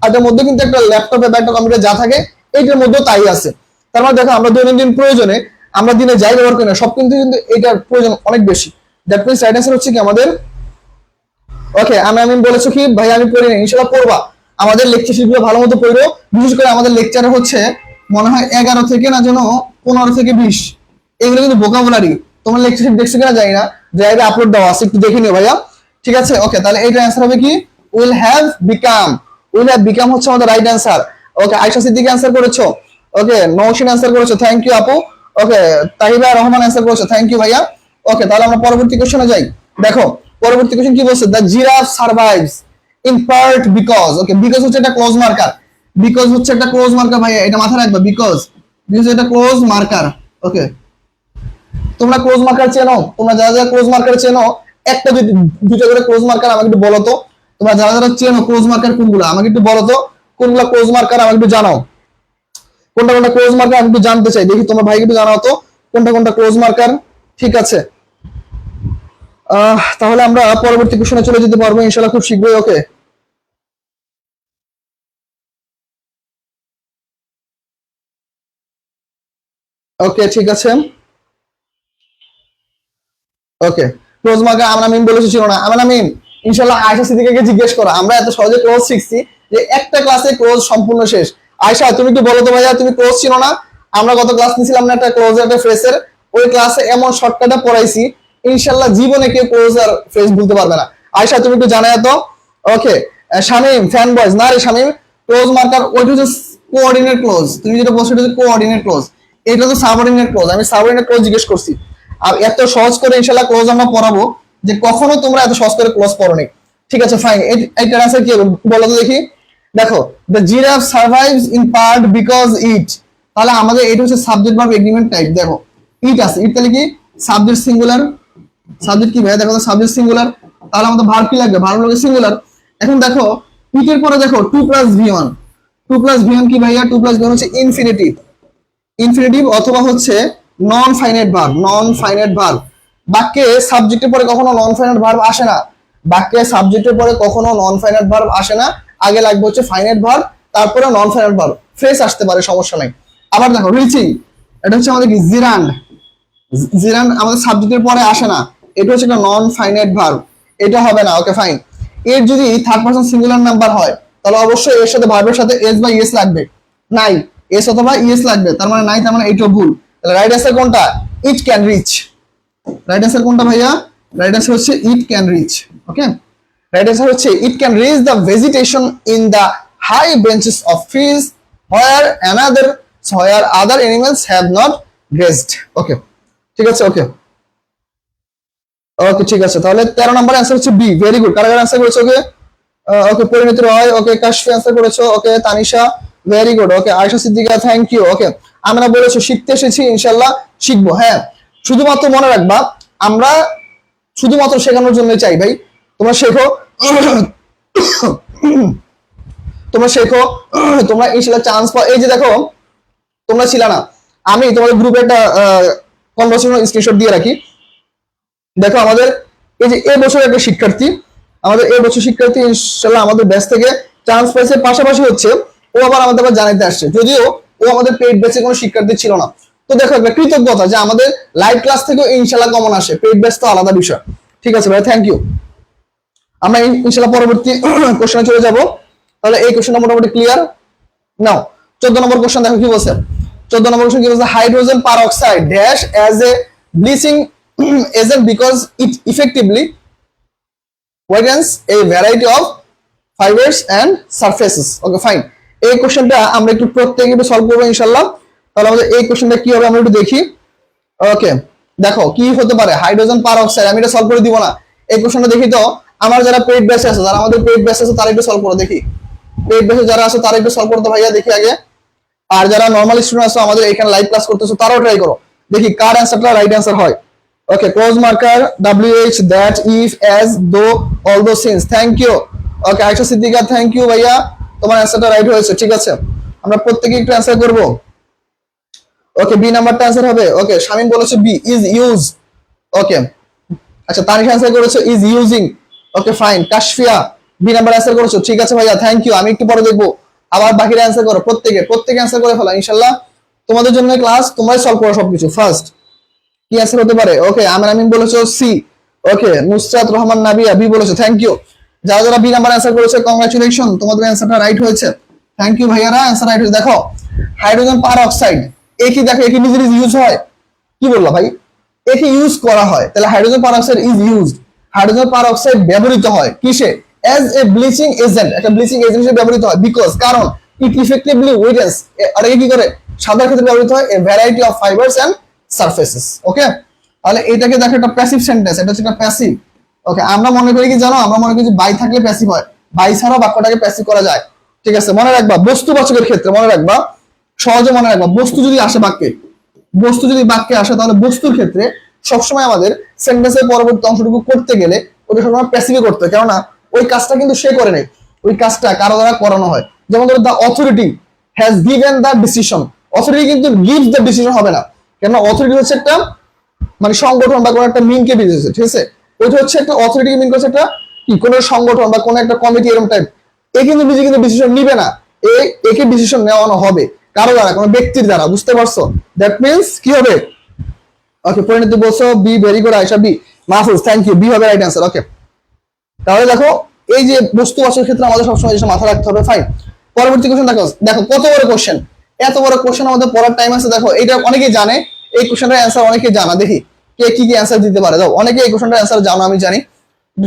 এটার মধ্যে কিন্তু একটা ল্যাপটপে বা একটা কম্পিউটার যা থাকে এইটার মধ্যেও তাই আছে। তার মানে দেখো আমরা দৈনন্দিন প্রয়োজনে আমরা দিনে যাই ব্যবহার করি না, সব কিন্তু এটার প্রয়োজন অনেক বেশি। দ্যাট মিন্স রাইট অ্যান্সার হচ্ছে কি আমাদের। ওকে, আমি বলেছো কি ভাই আমি পড়ি না, ইনশাআল্লাহ পড়বা, আমাদের লেকচার শিটগুলো ভালো মতো পড়ো। বিশেষ করে আমাদের লেকচারে হচ্ছে মনে হয় 11 থেকে না যেন 15 থেকে 20, এগুলো কিন্তু ভোকাবুলারি। তোমার লেকচার শিট দেখছো কিনা জানি না, ড্রাইভে আপলোড দেওয়া আছে, একটু দেখে নিও ভাইয়া, ঠিক আছে। ওকে, তাহলে এইটার অ্যান্সার হবে কি? Will have become. Will have become হচ্ছে আমাদের রাইট অ্যান্সার। ওকে, আয়েশা সিদ্দিকী অ্যান্সার করেছো, ওকে নওশিন অ্যান্সার করেছো, থ্যাংক ইউ আপু। ওকে, তাহিবা রহমান অ্যান্সার করেছো, থ্যাংক ইউ ভাইয়া। ওকে, তাহলে আমরা পরবর্তী কোশ্চেনে যাই। দেখো পরবর্তী কোশ্চেন কি বলছে? The giraffe survives in part because. Okay, because হচ্ছে একটা ক্লোজ মার্কার, বিকজ হচ্ছে একটা ক্লোজ মার্কার ভাইয়া, এটা মাথায় রাখবা। বিকজ এটা ক্লোজ মার্কার। ওকে, তোমরা ক্লোজ মার্কার চেনো? তোমরা যারা যারা ক্লোজ মার্কার চেনো, একটা দুটো করে ক্লোজ মার্কার আমাকে একটু বলো তো। তোমরা যারা যারা চেনো ক্লোজ মার্কার কোনগুলো আমাকে একটু বলো তো, কোনগুলো ক্লোজ মার্কার আমাকে একটু জানাও। কোনটা কোনটা ক্লোজ মার্কার আমি একটু জানতে চাই, দেখি তোমার ভাইকে একটু জানাও তো কোনটা কোনটা ক্লোজ মার্কার। ঠিক আছে, তাহলে আমরা পরবর্তী কোশ্চেনে চলে যেতে পারবো ইনশাআল্লাহ খুব শীঘ্রই। ওকে, ওকে ঠিক আছে। ওকে, ক্লোজ মার্কার আমরা মিম বলেছি ছিল না, আমরা মিম ইনশাআল্লাহ আয়েশা সিদ্দিকাকে জিজ্ঞেস করো। আমরা এত সহজে ক্লোজ শিখছি যে একটা ক্লাসে ক্লোজ সম্পূর্ণ শেষ। আয়েশা তুমি কি বলো তো ভাইয়া, তুমি ক্লোজ ছিল না? আমরা গত ক্লাস নিছিলাম না একটা ক্লোজ একটা ফ্রেজের, ওই ক্লাসে এমন শর্টকাটে পড়াইছি ইনশাআল্লাহ জীবনে কেউ ক্লোজ আর ফ্রেজ বলতে পারবে না। আয়েশা তুমি একটু জানাই তো। ওকে, শামিম ফ্যান বয়েজ না রে শামিম, ক্লোজ মার্কার ওইটা হচ্ছে কোঅর্ডিনেট ক্লোজ, তুমি যেটা বলছো এটা হচ্ছে কোঅর্ডিনেট ক্লোজ, এটা তো সাবঅর্ডিনেট ক্লোজ। আমি সাবঅর্ডিনেট ক্লোজ জিজ্ঞেস করছি। আর এত সহজ করে ইনশাআল্লাহ ক্লোজ আমরা পড়াবো যে কখনো তোমরা এত সহজ করে ক্লোজ পড়োনি। ঠিক আছে ফাইন, এইটার আনসার কি হবে বলো তো দেখি। দেখো the giraffe survives in part because it, তাহলে আমাদের এটা হচ্ছে সাবজেক্ট ভার্ব এগ্রিমেন্ট টাইপ। দেখো ইট আছে, ইট তাহলে কি সাবজেক্ট সিঙ্গুলার, সাবজেক্ট কি ভাই? দেখো সাবজেক্ট সিঙ্গুলার, তাহলে আমাদের ভার্ব কি লাগবে? ভার্ব লাগবে সিঙ্গুলার। এখন দেখো ইটের পরে দেখো 2+v1, 2+v1 কি ভাইয়া? 2+v1 হচ্ছে ইনফিনিটিভ, ইনফিনিটিভ অথবা হচ্ছে non finite verb, non finite verb. বাক্যে সাবজেক্টের পরে কখনো নন ফাইনাইট ভার্ব আসে না, বাক্যে সাবজেক্টের পরে কখনো নন ফাইনাইট ভার্ব আসে না, আগে লাগবে হচ্ছে ফাইনাইট ভার্ব, তারপরে নন ফাইনাইট ভার্ব। ফ্রেজ আসতে পারে, সমস্যা নাই। আবার দেখো রিচিং, এটা হচ্ছে আমাদের কি জিরান্ড, জেরান্ড আমাদের সাবজেক্টের পরে আসে না, এটা হচ্ছে একটা নন ফাইনাইট ভার্ব, এটা হবে না। Okay fine. এর যদি থার্ড পারসন সিঙ্গুলার নাম্বার হয় তাহলে অবশ্যই এর সাথে ভার্বের সাথে এস বা ইএস লাগবে। নাই, এস অথবা ইএস লাগবে, তার মানে নাই, তার মানে এইটাও ভুল। তাহলে রাইট অ্যান্সার কোনটা? It can reach. Right answer কোনটা ভাইয়া? রাইট অ্যান্সার হচ্ছে it can reach. Okay, right answer হচ্ছে it can reach the vegetation in the high branches of trees where other animals have not grazed. Okay, ঠিক আছে। Okay okay ঠিক আছে, তাহলে 13 নম্বর অ্যান্সার হচ্ছে বি। Very good. কারা কারা অ্যান্সার করেছো? ওকে ওকে, পরিণতি রয়, ওকে কাশফি অ্যান্সার করেছো, okay Tanisha, very good, okay Ayesha Siddika, thank you. Okay, আমরা বলেছো শিখতে এসেছি, ইনশাআল্লাহ শিখবো। হ্যাঁ, শুধুমাত্র মনে রাখবা আমরা শুধুমাত্র শেখানোর জন্যই চাই ভাই। তোমরা শেখো, তোমরা শেখো, তোমরা ইনশাআল্লাহ চান্স পাও। এই যে দেখো, তোমরা ছিল না, আমি তোমাদের গ্রুপে একটা কনভারসেশন স্ক্রিনশট দিয়ে রাখি। দেখো আমাদের এই যে এবছর একটা শিক্ষার্থী, আমাদের এবছর শিক্ষার্থী ইনশাআল্লাহ আমাদের ব্যাচ থেকে চান্স পাইছে, পাশাপাশি হচ্ছে ও আবার আমাদের আবার জানাইতে আসছে, যদিও ও আমাদের পেইড ব্যাচে কোনো শিক্ষার্থী ছিল না। তো দেখো একটা কৃতজ্ঞতা যে আমাদের লাইভ ক্লাস থেকেও ইনশাআল্লাহ কমন আসে, পেইড ব্যাচ তো আলাদা বিষয়। ঠিক আছে ভাই, থ্যাংক ইউ। আমরা ইনশাআল্লাহ পরবর্তী কোশ্চেনে চলে যাব। তাহলে এই কোশ্চেনটা মোটামুটি ক্লিয়ার নাও। 14 নম্বর কোশ্চেন দেখো কি বলছে। 14 নম্বর কোশ্চেন কি বলছে? Hydrogen peroxide dash as a bleaching agent because it effectively widens a variety of fibres and surfaces. Okay fine. এই কোশ্চেনটা আমরা একটু প্রত্যেকে একটু সলভ করবো ইনশাআল্লাহ। তাহলে আমাদের এই কোশ্চেনটা কি হবে আমরা একটু দেখি। ওকে, দেখো কি হতে পারে হাইড্রোজেন পারঅক্সাইড। আমি এটা সলভ করে দিব না, এই কোশ্চেনটা দেখি তো। আমার যারা পেইড ব্যাচে আছে, যারা আমাদের পেইড ব্যাচে আছে তারা একটু সলভ করে দেখি। পেইড ব্যাচে যারা আছে তারা একটু সলভ করতে ভাইয়া দেখি আগে। আর যারা নরমাল স্টুডেন্ট আছে আমাদের এখানে লাইভ ক্লাস করতেছো তারাও ট্রাই করো, দেখি কার অ্যান্সারটা রাইট অ্যান্সার হয়। Okay, clause marker WH that if as though although since, thank you. Okay Ayesha Siddika, thank you ভাইয়া, তোমার অ্যান্সারটা রাইট হয়েছে। ঠিক আছে, আমরা প্রত্যেকে একটু অ্যান্সার করব। ওকে, বি নাম্বারটা অ্যান্সার হবে। ওকে, শামিম বলেছে বি ইজ ইউজ। ওকে, আচ্ছা তানিশ অ্যান্সার করেছো is using. Okay fine. Kashfia B number answer করেছো, ঠিক আছে ভাইয়া, থ্যাংক ইউ। আমি একটু পরে দেখবো, আবার বাকিরা অ্যান্সার করো, প্রত্যেকে অ্যান্সার করে ফেলা ইনশাআল্লাহ। তোমাদের জন্য ক্লাস, তোমরাই সলভ করো সবকিছু। ফার্স্ট কি অ্যান্সার হতে পারে? ওকে, আমিন আমিন বলেছো C. Okay, Nusrat Rahman নাবিয়া B বলেছো, থ্যাংক ইউ। যারা যারা বি নাম্বার অ্যান্সার করেছে কংগ্রাচুলেশন, তোমাদের অ্যান্সারটা রাইট হয়েছে, থ্যাংক ইউ ভাইয়ারা, অ্যান্সার রাইট হয়েছে। দেখো হাইড্রোজেন পারঅক্সাইড একই, দেখো একই নিজের ইউজ হয়, কি বললা ভাই? একে ইউজ করা হয়, তাহলে hydrogen peroxide is used. Hydrogen peroxide ব্যবহৃত হয় কিসে? অ্যাজ এ ব্লিচিং এজেন্ট, একটা ব্লিচিং এজেন্ট হিসেবে ব্যবহৃত হয়। বিকজ, কারণ ইট ইফেক্টিভলি ওয়েডেন্স, আর কি করে সাদার ক্ষেত্রে ব্যবহৃত হয় a variety of fibres and surfaces. Okay, তাহলে এটাকে দেখো একটা প্যাসিভ সেন্টেন্স, এটা হচ্ছে একটা প্যাসিভ। ওকে, আমরা মনে করি কি জানো, আমরা মনে করি যে বাই থাকলে প্যাসিভ হয়, বাই ছাড়া বাক্যটাকে প্যাসিভ করা যায়। ঠিক আছে, মনে রাখবা বস্তুবাচকের ক্ষেত্রে, মনে রাখবা সহজে মনে রাখবা, বস্তু যদি আসে বাক্যে, বস্তু যদি বাক্যে আসে তাহলে বস্তুর ক্ষেত্রে সবসময় আমাদের সেন্টেন্সের পরবর্তী অংশটুকু করতে গেলে ওটা সবসময় প্যাসিভে করতে হয়, কেননা ওই কাজটা কিন্তু সে করে নেই, ওই কাজটা কারো দ্বারা করানো হয়। যেমন ধরো the authority has given the decision, authority কিন্তু গিভস দ্য ডিসিশন হবে না, কেননা অথরিটি হচ্ছে একটা মানে সংগঠন বা কোনো একটা মিনকে বুঝেছে। ঠিক আছে, ওইটা হচ্ছে একটা অথরিটিকে মিন করছে একটা কি কোনো সংগঠন বা কোনো একটা কমিটি এরকম টাইপ। এ কিন্তু নিজে কিন্তু ডিসিশন নিবে না, একে ডিসিশন নেওয়ানো হবে কারো দ্বারা, কোনো ব্যক্তির দ্বারা। বুঝতে পারছো? দ্যাট মিন্স কি হবে? ওকে, পরিণতি বলছো B, very good Ayesha B. Mahfuz, thank you, B হবে রাইট অ্যান্সার। ওকে, তাহলে দেখো এই যে বস্তুবাচকের ক্ষেত্রে আমাদের সবসময় যেটা মাথা রাখতে হবে। ফাইন, পরবর্তী কোশ্চেন দেখো, দেখো কত বড় কোশ্চেন, এত বড় কোশ্চেন আমাদের পড়ার টাইম আছে। দেখো এটা অনেকেই জানে, এই কোশ্চেনটার অ্যান্সার অনেকেই জানা, দেখি কে কি কি অ্যান্সার দিতে পারে। দাও, অনেকে এই কোশ্চেনটার অ্যান্সার জানো আমি জানি,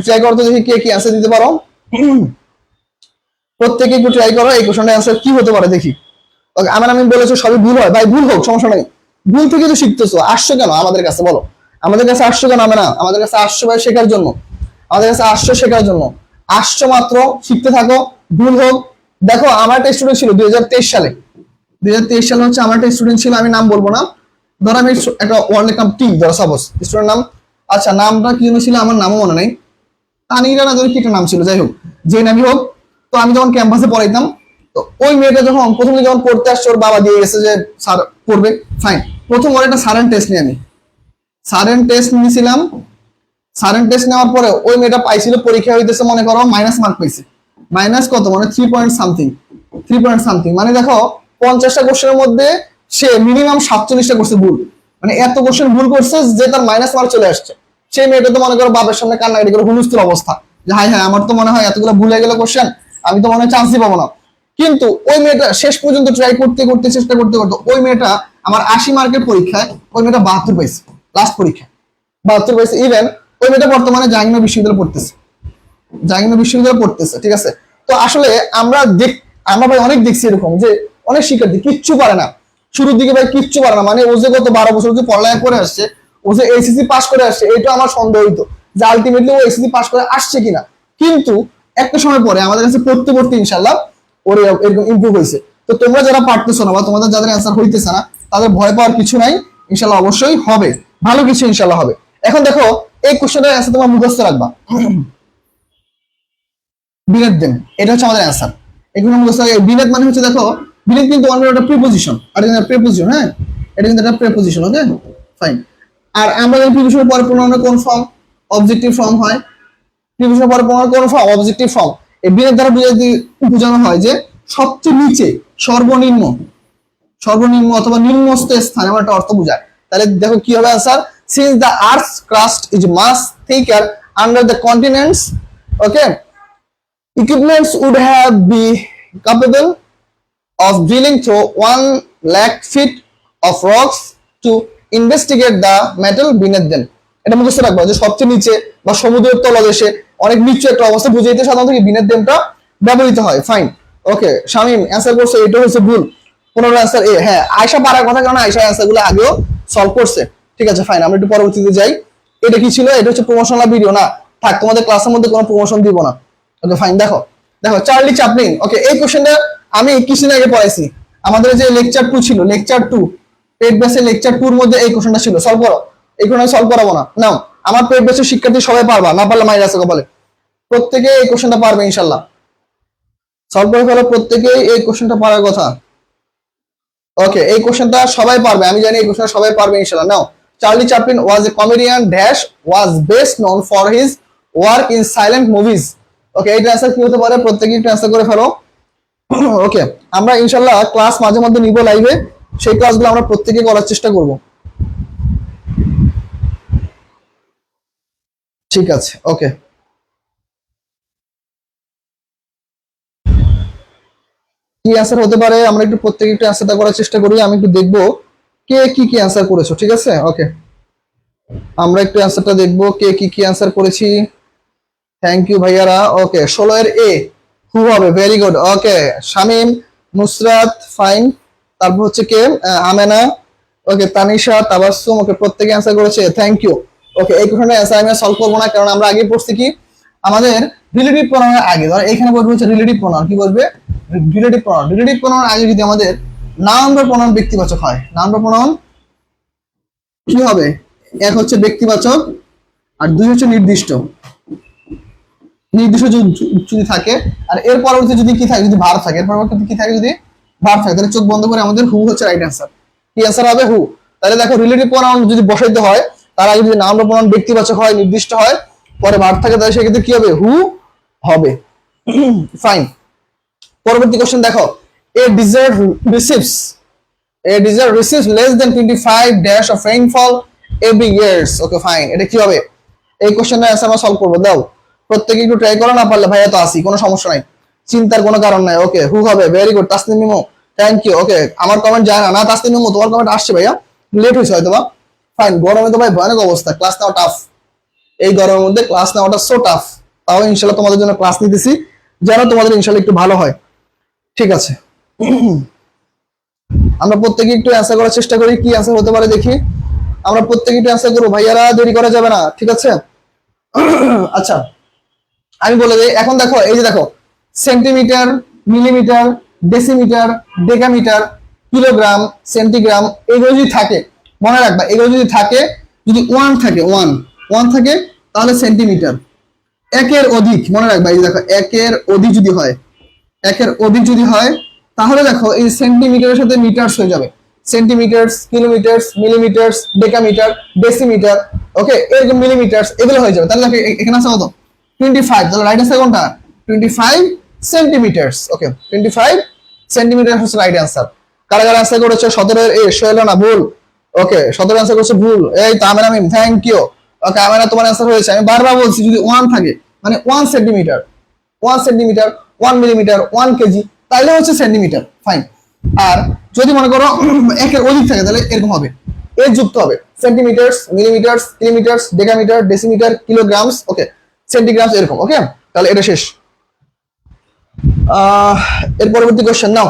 ট্রাই করো তো দেখি কে কি অ্যান্সার দিতে পারো। প্রত্যেকে একটু ট্রাই করো এই কোশ্চেনটার অ্যান্সার কি হতে পারে দেখি। ওকে, আমি বলেছো সবই ভুল হয়, ভাই ভুল হোক সমস্যা নেই, ভুল থেকে তো শিখতেছো, আসছো কেন আমাদের কাছে বলো? আমাদের কাছে আসছো কেন? আমি না, আমাদের কাছে আসছো ভাই শেখার জন্য, আমাদের কাছে আসছো শেখার জন্য, আসছো মাত্র, শিখতে থাকো, ভুল হোক। দেখো আমার একটা স্টুডেন্ট ছিল 2023 সালে, 2023 সালে হচ্ছে আমার একটা স্টুডেন্ট ছিল, আমি নাম বলবো না, ধরো আমি একটা ওয়ার্ড লিখলাম টি, ধরো সাপোজ স্টুডেন্ট নাম, আচ্ছা নামটা কি ছিল আমার নামও মনে নেই, তানিরা না জানি কি একটা নাম ছিল, যাই হোক যে নামই হোক। তো আমি যখন ক্যাম্পাসে পড়াইতাম, তো ওই মেয়েটা যখন প্রথমে যখন পড়তে আসছে, ওর বাবা দিয়ে গেছে যে স্যার পড়বে, ফাইন। প্রথম ওর একটা সারেন টেস্ট নিয়ে আমি সারেন টেস্ট নিয়েছিলাম, সারেন টেস্ট নেওয়ার পরে ওই মেয়েটা পাইছিল, পরীক্ষা হইতেছে মনে করো মাইনাস মার্ক পাইছে, মাইনাস কত মানে 3 পয়েন্ট সামথিং, মানে দেখো 50টা কোশ্চেনের মধ্যে সে মিনিমাম 47টা করছে ভুল, মানে এত কোশ্চেন ভুল করছে যে তার মাইনাস মার্ক চলে আসছে। সেই মেয়েটা তো মনে করো বাবার সামনে কান্নাকাটি করে হুলস্থুল অবস্থা, যে হাই হাই আমার তো মনে হয় এতগুলো ভুল হয়ে গেল কোশ্চেন, আমি তো মনে হয় চান্সই পাবো না। কিন্তু ওই মেয়েটা শেষ পর্যন্ত ট্রাই করতে করতে চেষ্টা করতে করতে ওই মেয়েটা আমার 80 মার্কের পরীক্ষায় ওই মেয়েটা 72 পাইছে, লাস্ট পরীক্ষায় 72 পাইছে। ইভেন ওই মেয়েটা বর্তমানে জাহাঙ্গীরনগর বিশ্ববিদ্যালয়ে পড়তেছে, জাহাঙ্গীরনগর বিশ্ববিদ্যালয়ে পড়তেছে, ঠিক আছে। তো আসলে আমরা ভাই অনেক দেখছি এরকম যে অনেক শিক্ষার্থী কিচ্ছু পারে না, শুরুর দিকে ভাই কিচ্ছু পারে না, মানে ও যে গত 12 বছর যে পড়ালেখা করে আসছে, ও যে এইচএসসি পাস করে আসছে, এটা আমার সন্দেহ হইতো যে আলটিমেটলি ও এইচএসসি পাস করে আসছে কিনা। কিন্তু একটা সময় পরে আমাদের কাছে পড়তে পড়তে ইনশাল্লাহ ওর এরকম ইমপ্রুভ হয়েছে। তো তোমরা যারা পারতেছো না বা তোমাদের যাদের অ্যান্সার হইতেছে না, তাদের ভয় পাওয়ার কিছু নাই, ইনশাল্লাহ অবশ্যই হবে, ভালো কিছু ইনশাল্লাহ হবে। এখন দেখো এই কোশ্চেনটার অ্যান্সার তোমার মুখস্থ রাখবা, বিনেদ দেন, এটা হচ্ছে আমাদের অ্যান্সার। এখানে মুখস্থ বিনেদ মানে হচ্ছে দেখো, বিনেদ কিন্তু অলরেডি একটা প্রিপোজিশন, আর এটা প্রিপোজিশন, হ্যাঁ এটা কিন্তু একটা প্রিপোজিশন, ওকে ফাইন। আর আমরা যদি প্রিপোজিশনের পরে প্রণয়নের কোন ফর্ম, অবজেক্টিভ ফর্ম হয়, প্রিপোজিশনের পরে প্রণয়নের কোন ফর্ম, অবজেক্টিভ ফর্ম। এই বিনেদ দ্বারা বোঝানো হয় যে সবচেয়ে নিচে, সর্বনিম্ন, সর্বনিম্ন অথবা নিম্নস্থ স্থান, এমন একটা অর্থ বোঝায়। তাহলে দেখো কি হবে answer, since the earth's crust is much thicker under the continents, okay, equipments would have be capable of drilling through 1 lakh feet of rocks to investigate the metal beneath them. এটা মুখস্থ রাখবো যে সবচেয়ে নিচে বা সমুদ্রের তলদেশে অনেক নিচু একটা অবস্থা বুঝাইতে সাধারণত কি বিনেথ দেমটা ব্যবহৃত হয়। ফাইন, ওকে শামিম অ্যান্সার করছে, এটা হচ্ছে ভুল, 15 অ্যান্সার এ। হ্যাঁ আয়শা পারার কথা, কারণ আয়শা অ্যান্সার গুলো আগেও সলভ করছে, ঠিক আছে ফাইন। আমরা একটু পরবর্তীতে যাই। এটা কি ছিল, এটা হচ্ছে প্রমোশনাল ভিডিও না, থাক তোমাদের ক্লাসের মধ্যে কোনো প্রমোশন দিব না, ওকে ফাইন। দেখো দেখো চার্লি চ্যাপলিন, ওকে এই কোশ্চেনটা আমি কিছুদিন আগে পড়াইছি, আমাদের যে লেকচার 2 ছিল, লেকচার 2 পেড বেসে লেকচার 2 এর মধ্যে এই কোশ্চেনটা ছিল, সলভ করো। এই কোশ্চেনটা সলভ করাবো না, নাও আমার পেড বেসের শিক্ষার্থী সবাই পারবা, না পারলে মাইনাসে কপালে, প্রত্যেকে এই কোশ্চেনটা পারবে ইনশাআল্লাহ, সলভ করে ফেলো প্রত্যেকেই, এই কোশ্চেনটা পারার কথা। ওকে এই কোশ্চেনটা সবাই পারবে, আমি জানি এই কোশ্চেনটা সবাই পারবে ইনশাআল্লাহ। Now Charlie Chaplin was a comedian dash was best known for his work in silent movies. Okay এইটা অ্যান্সার কি হতে পারে, প্রত্যেকেই একটু অ্যান্সার করে ফেলো। ওকে আমরা ইনশাআল্লাহ ক্লাস মাঝে মধ্যে নিব লাইভে, সেই ক্লাসগুলো আমরা প্রত্যেকেই করার চেষ্টা করব, ঠিক আছে। ওকে কি অ্যান্সার হতে পারে, আমরা একটু প্রত্যেকে একটু অ্যান্সারটা করার চেষ্টা করি, আমি একটু দেখবো কে কি কি অ্যান্সার করেছো, ঠিক আছে। ওকে আমরা একটু অ্যান্সারটা দেখবো কে কি কি অ্যান্সার করেছি। থ্যাংক ইউ ভাইয়ারা। ওকে 16 এর এ হু হবে, ভেরি গুড। ওকে শামিম, নুসরাত, ফাইন, তারপর হচ্ছে কে আমেনা, ওকে তানিশা, তাবাসসুম, ওকে প্রত্যেকে অ্যান্সার করেছে, থ্যাংক ইউ। ওকে এই কোশ্চেনের অ্যান্সার আমি সলভ করবো না, কারণ আমরা আগে পড়ছি কি আমাদের রিলেটিভ প্রোনাউনের আগে, ধর এখানে বলবো হচ্ছে রিলেটিভ প্রোনাউন, কি বলবে রিলেটিভ প্রোনাউন, রিলেটিভ প্রোনাউন আগে যদি আমাদের নাউন বা প্রোনাউন ব্যক্তিবাচক হয়, নাউন বা প্রোনাউন কি হবে, এক হচ্ছে ব্যক্তিবাচক আর দুই হচ্ছে নির্দিষ্ট, নির্দিষ্ট যদি থাকে, আর এর পরবর্তী যদি কি থাকে, যদি ভার্ব থাকে, এর পরবর্তী কি থাকে, যদি ভার্ব থাকে, তাহলে চোখ বন্ধ করে আমাদের হু হচ্ছে রাইট অ্যান্সার। কি অ্যান্সার হবে, হু। তাহলে দেখো রিলেটিভ প্রোনাউন যদি বসাইতে হয়, তার আগে যদি নাউন বা প্রোনাউন ব্যক্তিবাচক হয়, নির্দিষ্ট হয়, পরে ভার্ব থাকে, তাহলে সেক্ষেত্রে কি হবে, হু হবে। ফাইন, পরবর্তী কোশ্চেন দেখো, a desert receives, a desert receives less than 25 dash of rainfall every years. Okay fine, এটা কি হবে, এই কোশ্চেনটা অ্যান্সার আমরা সলভ করব। দাও প্রত্যেকে একটু ট্রাই করো, না পারলে ভাইয়া তো আসি, কোনো সমস্যা নাই, চিন্তার কোনো কারণ নাই। ওকে হু হবে, very good. Tasnim Mimo, thank you. Okay আমার কমেন্ট যায় না, না তাসনিম মিমো তোমার কমেন্ট আসছে ভাইয়া, লেট হয়েছে হয়তো বা। ফাইন, গরমে তো ভাই ভয়ানক অবস্থা, ক্লাস নেওয়া টাফ, এই গরমের মধ্যে ক্লাস নেওয়াটা সো টাফ, তাও ইনশাল্লাহ তোমাদের জন্য ক্লাস নিতেছি, যেন তোমাদের ইনশাল্লাহ একটু ভালো হয়, ঠিক আছে। আমরা প্রত্যেকে একটু অ্যান্সার করার চেষ্টা করি, কি অ্যান্সার হতে পারে দেখি, আমরা প্রত্যেকে একটু অ্যান্সার করবো ভাইয়ারা, দেরি করা যাবে না, ঠিক আছে। আচ্ছা আমি বলে দিই, এখন দেখো এই যে দেখো centimetre, millimetre, decimetre, decametre, kilogram, centigram, এগুলো যদি থাকে মনে রাখবা, এগুলো যদি থাকে, যদি ওয়ান থাকে, ওয়ান থাকে তাহলে সেন্টিমিটার, একের অধিক মনে রাখবা, এই যে দেখো একের অধিক যদি হয়, একের অধিক যদি হয়, তাহলে দেখো এই সেন্টিমিটারের সাথে মিটারস হয়ে যাবে, সেন্টিমিটারস, কিলোমিটারস, মিলিমিটারস, ডেকামিটার, ডেসিমিটার, ওকে এরকম মিলিমিটারস, এগুলো হয়ে যাবে। তাহলে দেখো এখানে আছে কত, 25, তাহলে রাইট অ্যান্সার কোনটা, 25 সেন্টিমিটারস। ওকে 25 সেন্টিমিটার হচ্ছে রাইট অ্যান্সার। কারা কারা অ্যান্সার করেছে, 17 এর এ সোহেলানা ভুল, ওকে 17 অ্যান্সার করছে ভুল। এই তো আমের আমিম, থ্যাংক ইউ। ওকে আমেনা, তোমার অ্যান্সার হয়েছে। আমি বারবার বলছি যদি 1 থাকে মানে 1 সেন্টিমিটার, 1 সেন্টিমিটার, 1 মিলিমিটার, 1 কেজি, তাইলে হচ্ছে সেন্টিমিটার, ফাইন। আর যদি মনে করো একের অধিক থাকে তাহলে এরকম হবে, এর যুক্ত হবে সেন্টিমিটারস, মিলিমিটারস, কিলোমিটারস, ডেকামিটার, ডেসিমিটার, কিলোগ্রামস, ওকে সেন্টিগ্রামস, এরকম। ওকে তাহলে এটা শেষ। আহ এর পরবর্তী কোশ্চেন নাও।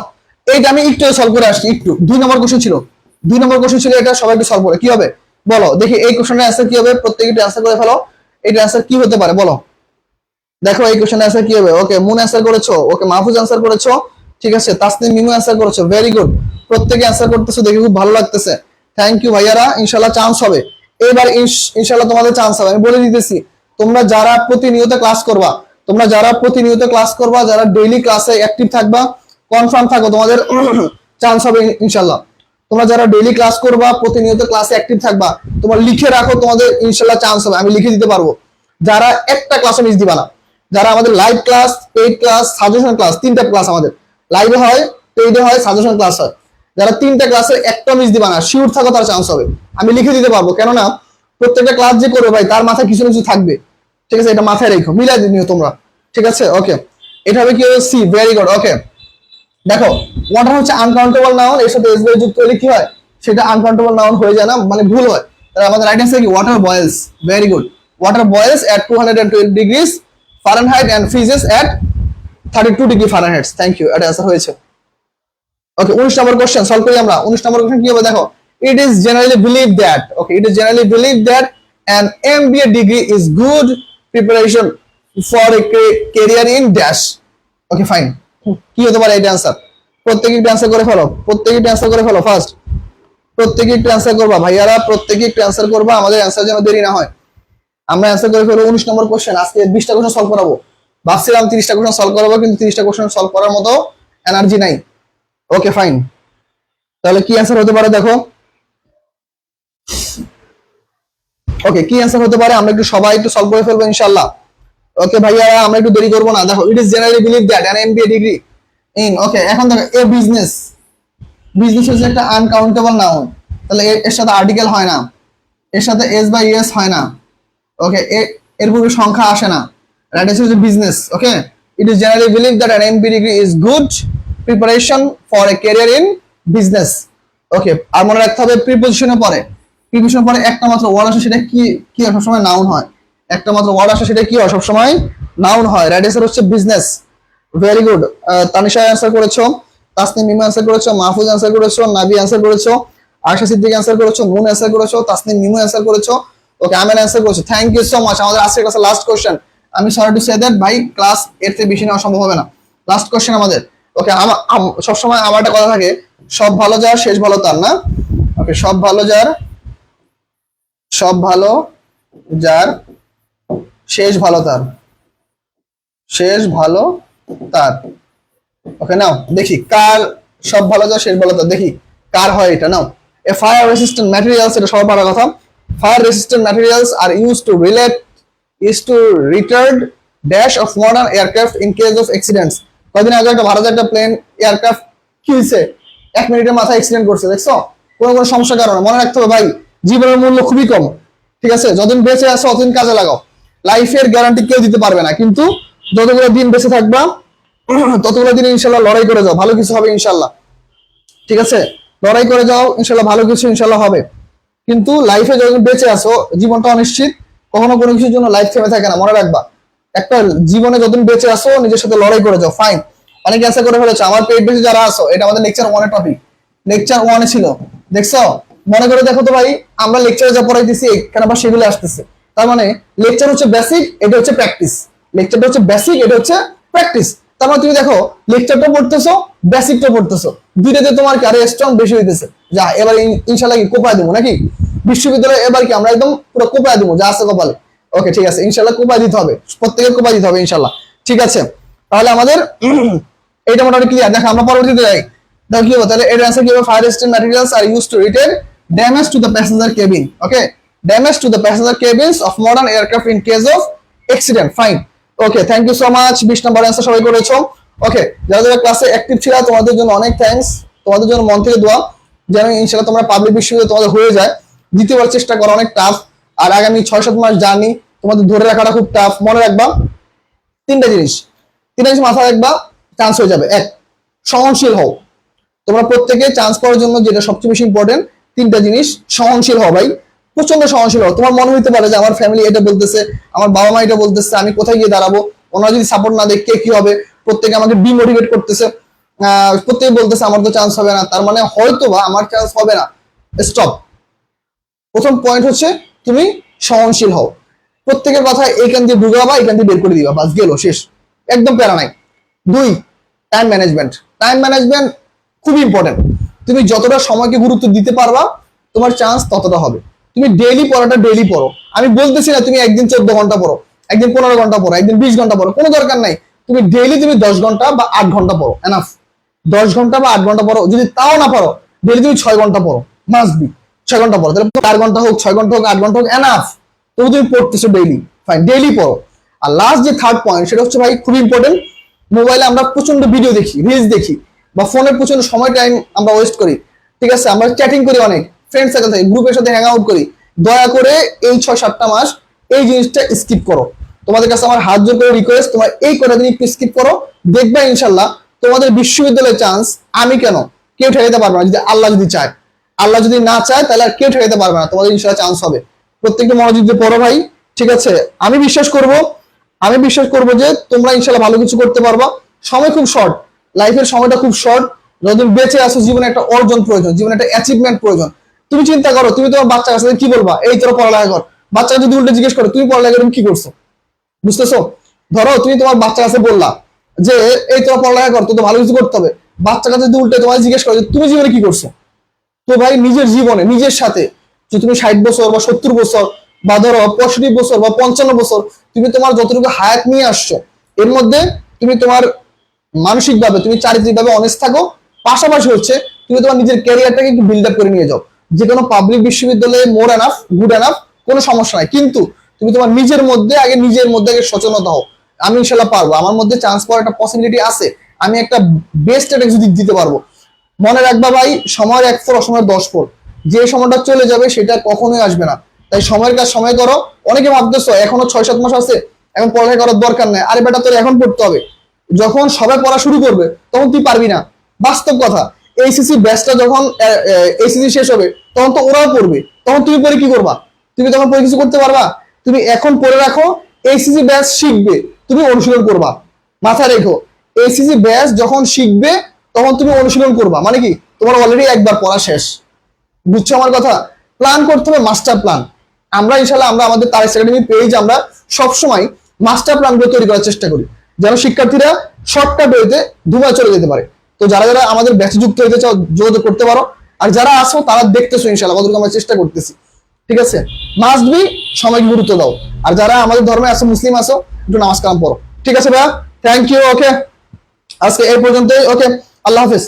এইটা আমি একটু সলভ করে আসছি, একটু 2 নম্বর কোশ্চেন ছিল, 2 নম্বর কোশ্চেন ছিল এটা, সবাই একটু সলভ করে কি হবে বলো দেখি। এই কোশ্চেনের অ্যান্সার কি হবে, প্রত্যেকে একটু অ্যান্সার করে ফেলো। এটা অ্যান্সার কি হতে পারে বলো, দেখো এই কোশ্চেনের অ্যান্সার কি হবে। ওকে মুন অ্যান্সার করেছো, ওকে মাহফুজ অ্যান্সার করেছো, ঠিক আছে, তাসনিম মিমু অ্যান্সার করেছো, ভেরি গুড। প্রত্যেকে অ্যান্সার করতেছো দেখে খুব ভালো লাগতেছে, থ্যাংক ইউ ভাইয়ারা। ইনশাআল্লাহ চান্স হবে এবার, ইনশাআল্লাহ তোমাদের চান্স হবে, আমি বলে দিতেছি। তোমরা যারা প্রতিনিয়ত ক্লাস করবা, তোমরা যারা প্রতিনিয়ত ক্লাস করবা, যারা ডেইলি ক্লাসে অ্যাক্টিভ থাকবা, কনফার্ম থাকো তোমাদের চান্স হবে ইনশাআল্লাহ। তোমরা যারা ডেইলি ক্লাস করবা, প্রতিনিয়ত ক্লাসে অ্যাক্টিভ থাকবা, তোমরা লিখে রাখো, তোমাদের ইনশাআল্লাহ চান্স হবে, আমি লিখে দিতে পারবো। যারা একটা ক্লাসও মিস দিবা না, যারা আমাদের live class, paid class, suggestion class, 3টা ক্লাস আমাদের লাইভে হয়, পেইডে হয়, সাজেশন ক্লাস হয়, যারা 3টা ক্লাসের একটা মিস দিবা না, শিওর থাকো তার চান্স হবে, আমি লিখে দিতে পারবো। কেননা প্রত্যেকটা ক্লাস যে করবে ভাই তার মাথায় কিছু না কিছু থাকবে, ঠিক আছে, এটা মাথায় রেখো, মিলাই নিও তোমরা, ঠিক আছে। ওকে এটা হবে কি হবে, সি, ভেরি গুড। ওকে দেখো ওয়াটার হচ্ছে আনকাউন্টেবল নাউন, এর সাথে এস যুক্ত হলে কি হয়, সেটা আনকাউন্টেবল নাউন হয়ে যায় না, মানে ভুল হয়। তাহলে আমাদের রাইট অ্যান্সার কি, water boils, very good. Water boils at 212 degrees Fahrenheit and freezes at 32 degree Fahrenheit, thank you, এটা অ্যান্সার হয়েছে। ওকে 19 নম্বর কোশ্চেন সলভ করি আমরা। 19 নম্বর কোশ্চেন কি হবে দেখো, it is generally believe that, okay it is generally believe that an MBA degree is good preparation for a career in dash, okay fine. কি হতে পারে এটা অ্যান্সার, প্রত্যেকে একটু অ্যান্সার করে ফেলো, প্রত্যেকে একটু অ্যান্সার করে ফেলো ফার্স্ট, প্রত্যেকে একটু অ্যান্সার করবা ভাইয়ারা, প্রত্যেকে একটু অ্যান্সার করবা, আমাদের অ্যান্সার যেন দেরি না হয়। আমরা অ্যান্সার করে ফেলবো 19 নম্বর কোশ্চেন, আজকে 20টা কোশ্চেন সলভ করাবো, ভাবছিলাম 30টা কোশ্চেন সলভ করাবো, কিন্তু 30টা কোশ্চেন সলভ করার মতো এনার্জি নাই। ওকে ফাইন, তাহলে কি অ্যান্সার হতে পারে দেখো। ওকে কি অ্যান্সার হতে পারে, আমরা একটু সবাই একটু সলভ করে ফেলবো ইনশাআল্লাহ। ওকে ভাইয়ারা আমরা একটু দেরি করবো না, দেখো it is generally believe that an MBA degree in, okay এখন দেখো এ বিজনেস, বিজনেস হচ্ছে একটা আনকাউন্টেবল নাউন, তাহলে এর সাথে আর্টিকেল হয় না, এর সাথে এস বা ইএস হয় না, ওকে এর পূর্বে সংখ্যা আসে না, রাইট হচ্ছে business. Okay it is generally believe that an MBA degree is good preparation for a career in business. Okay আর মনে রাখতে হবে প্রিপোজিশনের পরে, প্রিপোজিশনের পরে একটা মাত্র ওয়ার্ড আসে, সেটা কি কি সবসময় নাউন হয়, একটা মাত্র ওয়ার্ড আসে সেটা কি হয় সবসময় নাউন হয়, রাইট অ্যান্সার হচ্ছে business, very good. Tanisha answer করেছো, তাসনিম মিমু অ্যান্সার করেছো, মাহফুজ অ্যান্সার করেছো, নাবি অ্যান্সার করেছো, আয়শা সিদ্দিক অ্যান্সার করেছো, মুন অ্যান্সার করেছো, তাসনিম মিমু অ্যান্সার করেছো, ওকে আমেন অ্যান্সার করেছো, থ্যাংক ইউ সো মাচ। আমাদের আজকের ক্লাসের লাস্ট কোশ্চেন, আমি সরি টু সে দ্যাট ভাই ক্লাস এর থেকে বেশি নেওয়া সম্ভব হবে না, লাস্ট কোশ্চেন আমাদের। ওকে সবসময় আমার একটা কথা থাকে, সব ভালো যার শেষ ভালো তার, না? ওকে সব ভালো যার, সব ভালো যার শেষ ভালো তার, শেষ ভালো তার। ওকে নাও দেখি কার সব ভালো যার শেষ ভালো তার, দেখি কার হয় এটা। Now a fire resistant materials, এটা সবার পারার কথা, fire resistant materials are use to retard dash of modern aircraft in case of accidents. কদিন আগে একটা ভারতের একটা প্লেন এয়ারক্রাফট কি হয়েছে, 1 মিনিটের মাথায় অ্যাক্সিডেন্ট করছে, দেখছো, কোনো সমস্যার কারণে। মনে রাখতে হবে ভাই জীবনের মূল্য খুবই কম, ঠিক আছে, যতদিন বেঁচে আছো ততদিন কাজে লাগাও, লাইফের গ্যারান্টি কেউ দিতে পারবে না, কিন্তু যতগুলো দিন বেঁচে থাকবা ততগুলো দিন ইনশাল্লাহ লড়াই করে যাও, ভালো কিছু হবে ইনশাল্লাহ, ঠিক আছে, লড়াই করে যাও ইনশাল্লাহ, ভালো কিছু ইনশাল্লাহ হবে। কিন্তু লাইফে যতদিন বেঁচে আছো, জীবনটা অনিশ্চিত, কখনো কোনো কিছুর জন্য লাইফ থেমে থাকে না, মনে রাখবা। একটা জীবনে যতদিন বেঁচে আসো নিজের সাথে লড়াই করে যাও, ফাইন। অনেক অ্যান্সার করে ফেলেছো, আমার পেট বেশি যারা আসো, এটা আমাদের লেকচার 1 টপিক, লেকচার 1 ছিল, দেখছো, মনে করে দেখো তো ভাই, আমরা লেকচারে যা পড়াইতেছি এখানে আবার সেগুলো আসতেছে, তার মানে লেকচার হচ্ছে বেসিক, এটা হচ্ছে প্র্যাকটিস, লেকচারটা হচ্ছে বেসিক, এটা হচ্ছে প্র্যাকটিস। তার মানে তুমি দেখো লেকচারটা পড়তেছো, বেসিকটা পড়তেছো, দুইটাতে তোমার কি আরে স্ট্রং বেশি হইতেছে, যা এবার ইনশাল্লাহ কি কোপায় দেবো নাকি বিশ্ববিদ্যালয়ে, এবার কি আমরা একদম পুরো কোপায় দেবো যা আছে কপালে। ওকে ঠিক আছে, ইনশাল্লাহ কোপায় দিতে হবে, প্রত্যেকের কোপায় দিতে হবে ইনশাল্লাহ, ঠিক আছে। তাহলে আমাদের এইটা মোটামুটি ক্লিয়ার। দেখো আমরা পরবর্তীতে যাই, দেখো কি হবে, তাহলে এর অ্যান্সার কি হবে, fire resistant materials are used to retain damage to the passenger cabin, okay damage to the passenger cabins of modern aircraft in case of accident, fine. Okay thank you so much, 20 number answer সবাই করেছো। ওকে যারা যারা ক্লাসে active ছিল তোমাদের জন্য অনেক thanks, তোমাদের জন্য মন থেকে দোয়া, যেন ইনশাল্লাহ তোমরা পাবলিক বিশ্ববিদ্যালয় তোমাদের হয়ে যায়। দ্বিতীয়বার চেষ্টা করা অনেক টাফ, আর আগামী 6-7 মাস জার্নি তোমাদের ধরে রাখাটা খুব টাফ। মনে রাখবা তিনটা জিনিস মাথায় রাখবা, চান্স হয়ে যাবে। এক, সহনশীল হও। তোমরা প্রত্যেকে চান্স পাওয়ার জন্য যেটা সবচেয়ে বেশি ইম্পর্টেন্ট, তিনটা জিনিস। সহনশীল হও ভাই, প্রচন্ড সহনশীল হও। তোমার মনে হইতে পারে যে আমার ফ্যামিলি এটা বলতেছে, আমার বাবা মা এটা বলতেছে, আমি কোথায় গিয়ে দাঁড়াবো, ওনারা যদি সাপোর্ট না দেয় কে কি হবে, প্রত্যেকে আমাকে ডিমোটিভেট করতেছে, প্রত্যেকে বলতেছে আমার তো চান্স হবে না, তার মানে হয়তো বা আমার চান্স হবে না। স্টপ। প্রথম পয়েন্ট হচ্ছে তুমি সহনশীল হও। প্রত্যেকের কথা এইখান দিয়ে ঢুকাবা, এখান দিয়ে বের করে দিবা, বাস গেল, শেষ, একদম প্যারা নাই। 2, টাইম ম্যানেজমেন্ট। টাইম ম্যানেজমেন্ট খুব ইম্পর্টেন্ট। তুমি যতটা সময়কে গুরুত্ব দিতে পারবা তোমার চান্স ততটা হবে। তুমি ডেইলি পড়াটা ডেইলি পড়ো। আমি বলতেছি না তুমি একদিন 14 ঘন্টা পড়ো, একদিন 15 ঘন্টা পড়ো, একদিন 20 ঘন্টা পড়ো, কোনো দরকার নাই। তুমি ডেইলি 10 ঘন্টা বা 8 ঘন্টা পড়ো, এনাফ। 10 ঘন্টা বা 8 ঘন্টা পড়ো, যদি তাও না পারো ডেইলি তুমি 6 ঘন্টা পড়ো, মাস্ট বি 6 ঘন্টা পড়ো। তাহলে 4 ঘন্টা হোক, 6 ঘন্টা হোক, 8 ঘন্টা হোক, এনাফ। তবু তুমি পড়তেছো ডেইলি, ফাইন, ডেইলি পড়ো। আর লাস্ট যে থার্ড পয়েন্ট, সেটা হচ্ছে ভাই খুব ইম্পর্টেন্ট। মোবাইলে আমরা প্রচন্ড ভিডিও দেখি, রিলস দেখি, বা ফোনে প্রচন্ড সময় টাইম আমরা ওয়েস্ট করি, ঠিক আছে? আমরা চ্যাটিং করি, অনেক ফ্রেন্ড সার্কেল থেকে, গ্রুপের সাথে হ্যাং আউট করি। দয়া করে এই 6-7টা মাস এই জিনিসটা স্কিপ করো। তোমাদের কাছে আমার হাত জোর করে রিকোয়েস্ট, তোমার এই কটা দিন একটু স্কিপ করো, দেখবা ইনশাল্লাহ তোমাদের বিশ্ববিদ্যালয়ের চান্স আমি কেন, কেউ ঠেকাতে পারবে না, যদি আল্লাহ যদি চায়। আল্লাহ যদি না চায় তাহলে আর কেউ ঠেকাতে পারবে না, তোমাদের ইনশাল্লাহ চান্স হবে। প্রত্যেকটা মনোযোগ দিয়ে পড়ো ভাই, ঠিক আছে? আমি বিশ্বাস করব যে তোমরা ইনশাল্লাহ ভালো কিছু করতে পারবা। সময় খুব শর্ট, লাইফের সময়টা খুব শর্ট। যতদিন বেঁচে আসো জীবনে একটা অর্জন প্রয়োজন, জীবনে একটা অ্যাচিভমেন্ট প্রয়োজন। তুমি চিন্তা করো, তুমি তোমার বাচ্চার কাছে কি বলবা? এই তোরা পড়ালেখা কর। বাচ্চাকে যদি উল্টে জিজ্ঞেস করো তুমি পড়ালেখা তুমি কি করছো, বুঝতেছো? ধরো তুমি তোমার বাচ্চার কাছে বললা যে এই তোরা পড়ালেখা কর, তো ভালো কিছু করতে হবে। বাচ্চার কাছে যদি উল্টে তোমার জিজ্ঞেস করো তুমি জীবনে কি করছো, তো ভাই নিজের জীবনে নিজের সাথে, যে তুমি 60 বছর বা 70 বছর বা ধরো 65 বছর বা 55 বছর, তুমি তোমার যতটুকু হায়াত নিয়ে আসছো, এর মধ্যে তুমি তোমার মানসিকভাবে, তুমি চারিত্রিকভাবে অনেস্ট থাকো। পাশাপাশি হচ্ছে তুমি তোমার নিজের ক্যারিয়ারটাকে একটু বিল্ড আপ করে নিয়ে যাও। যে কোনো পাবলিক বিশ্ববিদ্যালয়ে মোর এনাফ, গুড এনাফ, কোনো সমস্যা নাই, কিন্তু তুমি তোমার নিজের মধ্যে আগে সচেতনতা হও। আমি ইনশাল্লাহ পারবো, আমার মধ্যে চান্স পাওয়ার একটা পসিবিলিটি আছে, আমি একটা বেস্ট একটা যদি দিতে পারবো। মনে রাখবা ভাই, সময়ের 1 ফোর অসময়ের 10 ফোর, যে সময়টা চলে যাবে সেটা কখনোই আসবে না। তাই সময়ের কাজ সময় করো। অনেকে ভাবতেছো এখনো 6-7 মাস আছে, এখন পড়ালেখা করার দরকার নেই। আরে বেটা, তোর এখন পড়তে হবে। যখন সবাই পড়া শুরু করবে তখন তুই পারবি না, বাস্তব কথা। এইচএসসি ব্যাচটা যখন এইচএসসি শেষ হবে তখন তো ওরাও পড়বে, তখন তুমি পরে কি করবা? তুমি তখন পরে কিছু করতে পারবা? তুমি এখন পড়ে রাখো, এইচএসসি ব্যাচ শিখবে, তুমি অনুশীলন করবা। মাথায় রেখো, এইচএসসি ব্যাচ যখন শিখবে তখন তুমি অনুশীলন করবা, মানে কি তোমার অলরেডি একবার পড়া শেষ। বুঝছো আমার কথা? প্ল্যান করতে হবে, মাস্টার প্ল্যান। আমরা ইনশাল্লাহ আমরা আমাদের তারেক একাডেমি পেজ আমরা সবসময় মাস্টার প্ল্যান গুলো তৈরি করার চেষ্টা করি, যেন শিক্ষার্থীরা শর্টকাট ওয়েতে দুবাই চলে যেতে পারে। তো যারা যারা আমাদের ব্যাচে যুক্ত হতে চাও যোগাযোগ করতে পারো। আর যারা আসো তারা দেখতেছো ইনশাল্লাহ কতটুকু আমরা চেষ্টা করতেছি, ঠিক আছে? মাস্ট বি সময়কে গুরুত্ব দাও। আর যারা আমাদের ধর্মে আসো, মুসলিম আসো, একটু নামাজ কালাম পড়ো, ঠিক আছে ভাইয়া? Thank you. ওকে, আজকে এই পর্যন্তই। ওকে, আল্লাহ হাফেজ।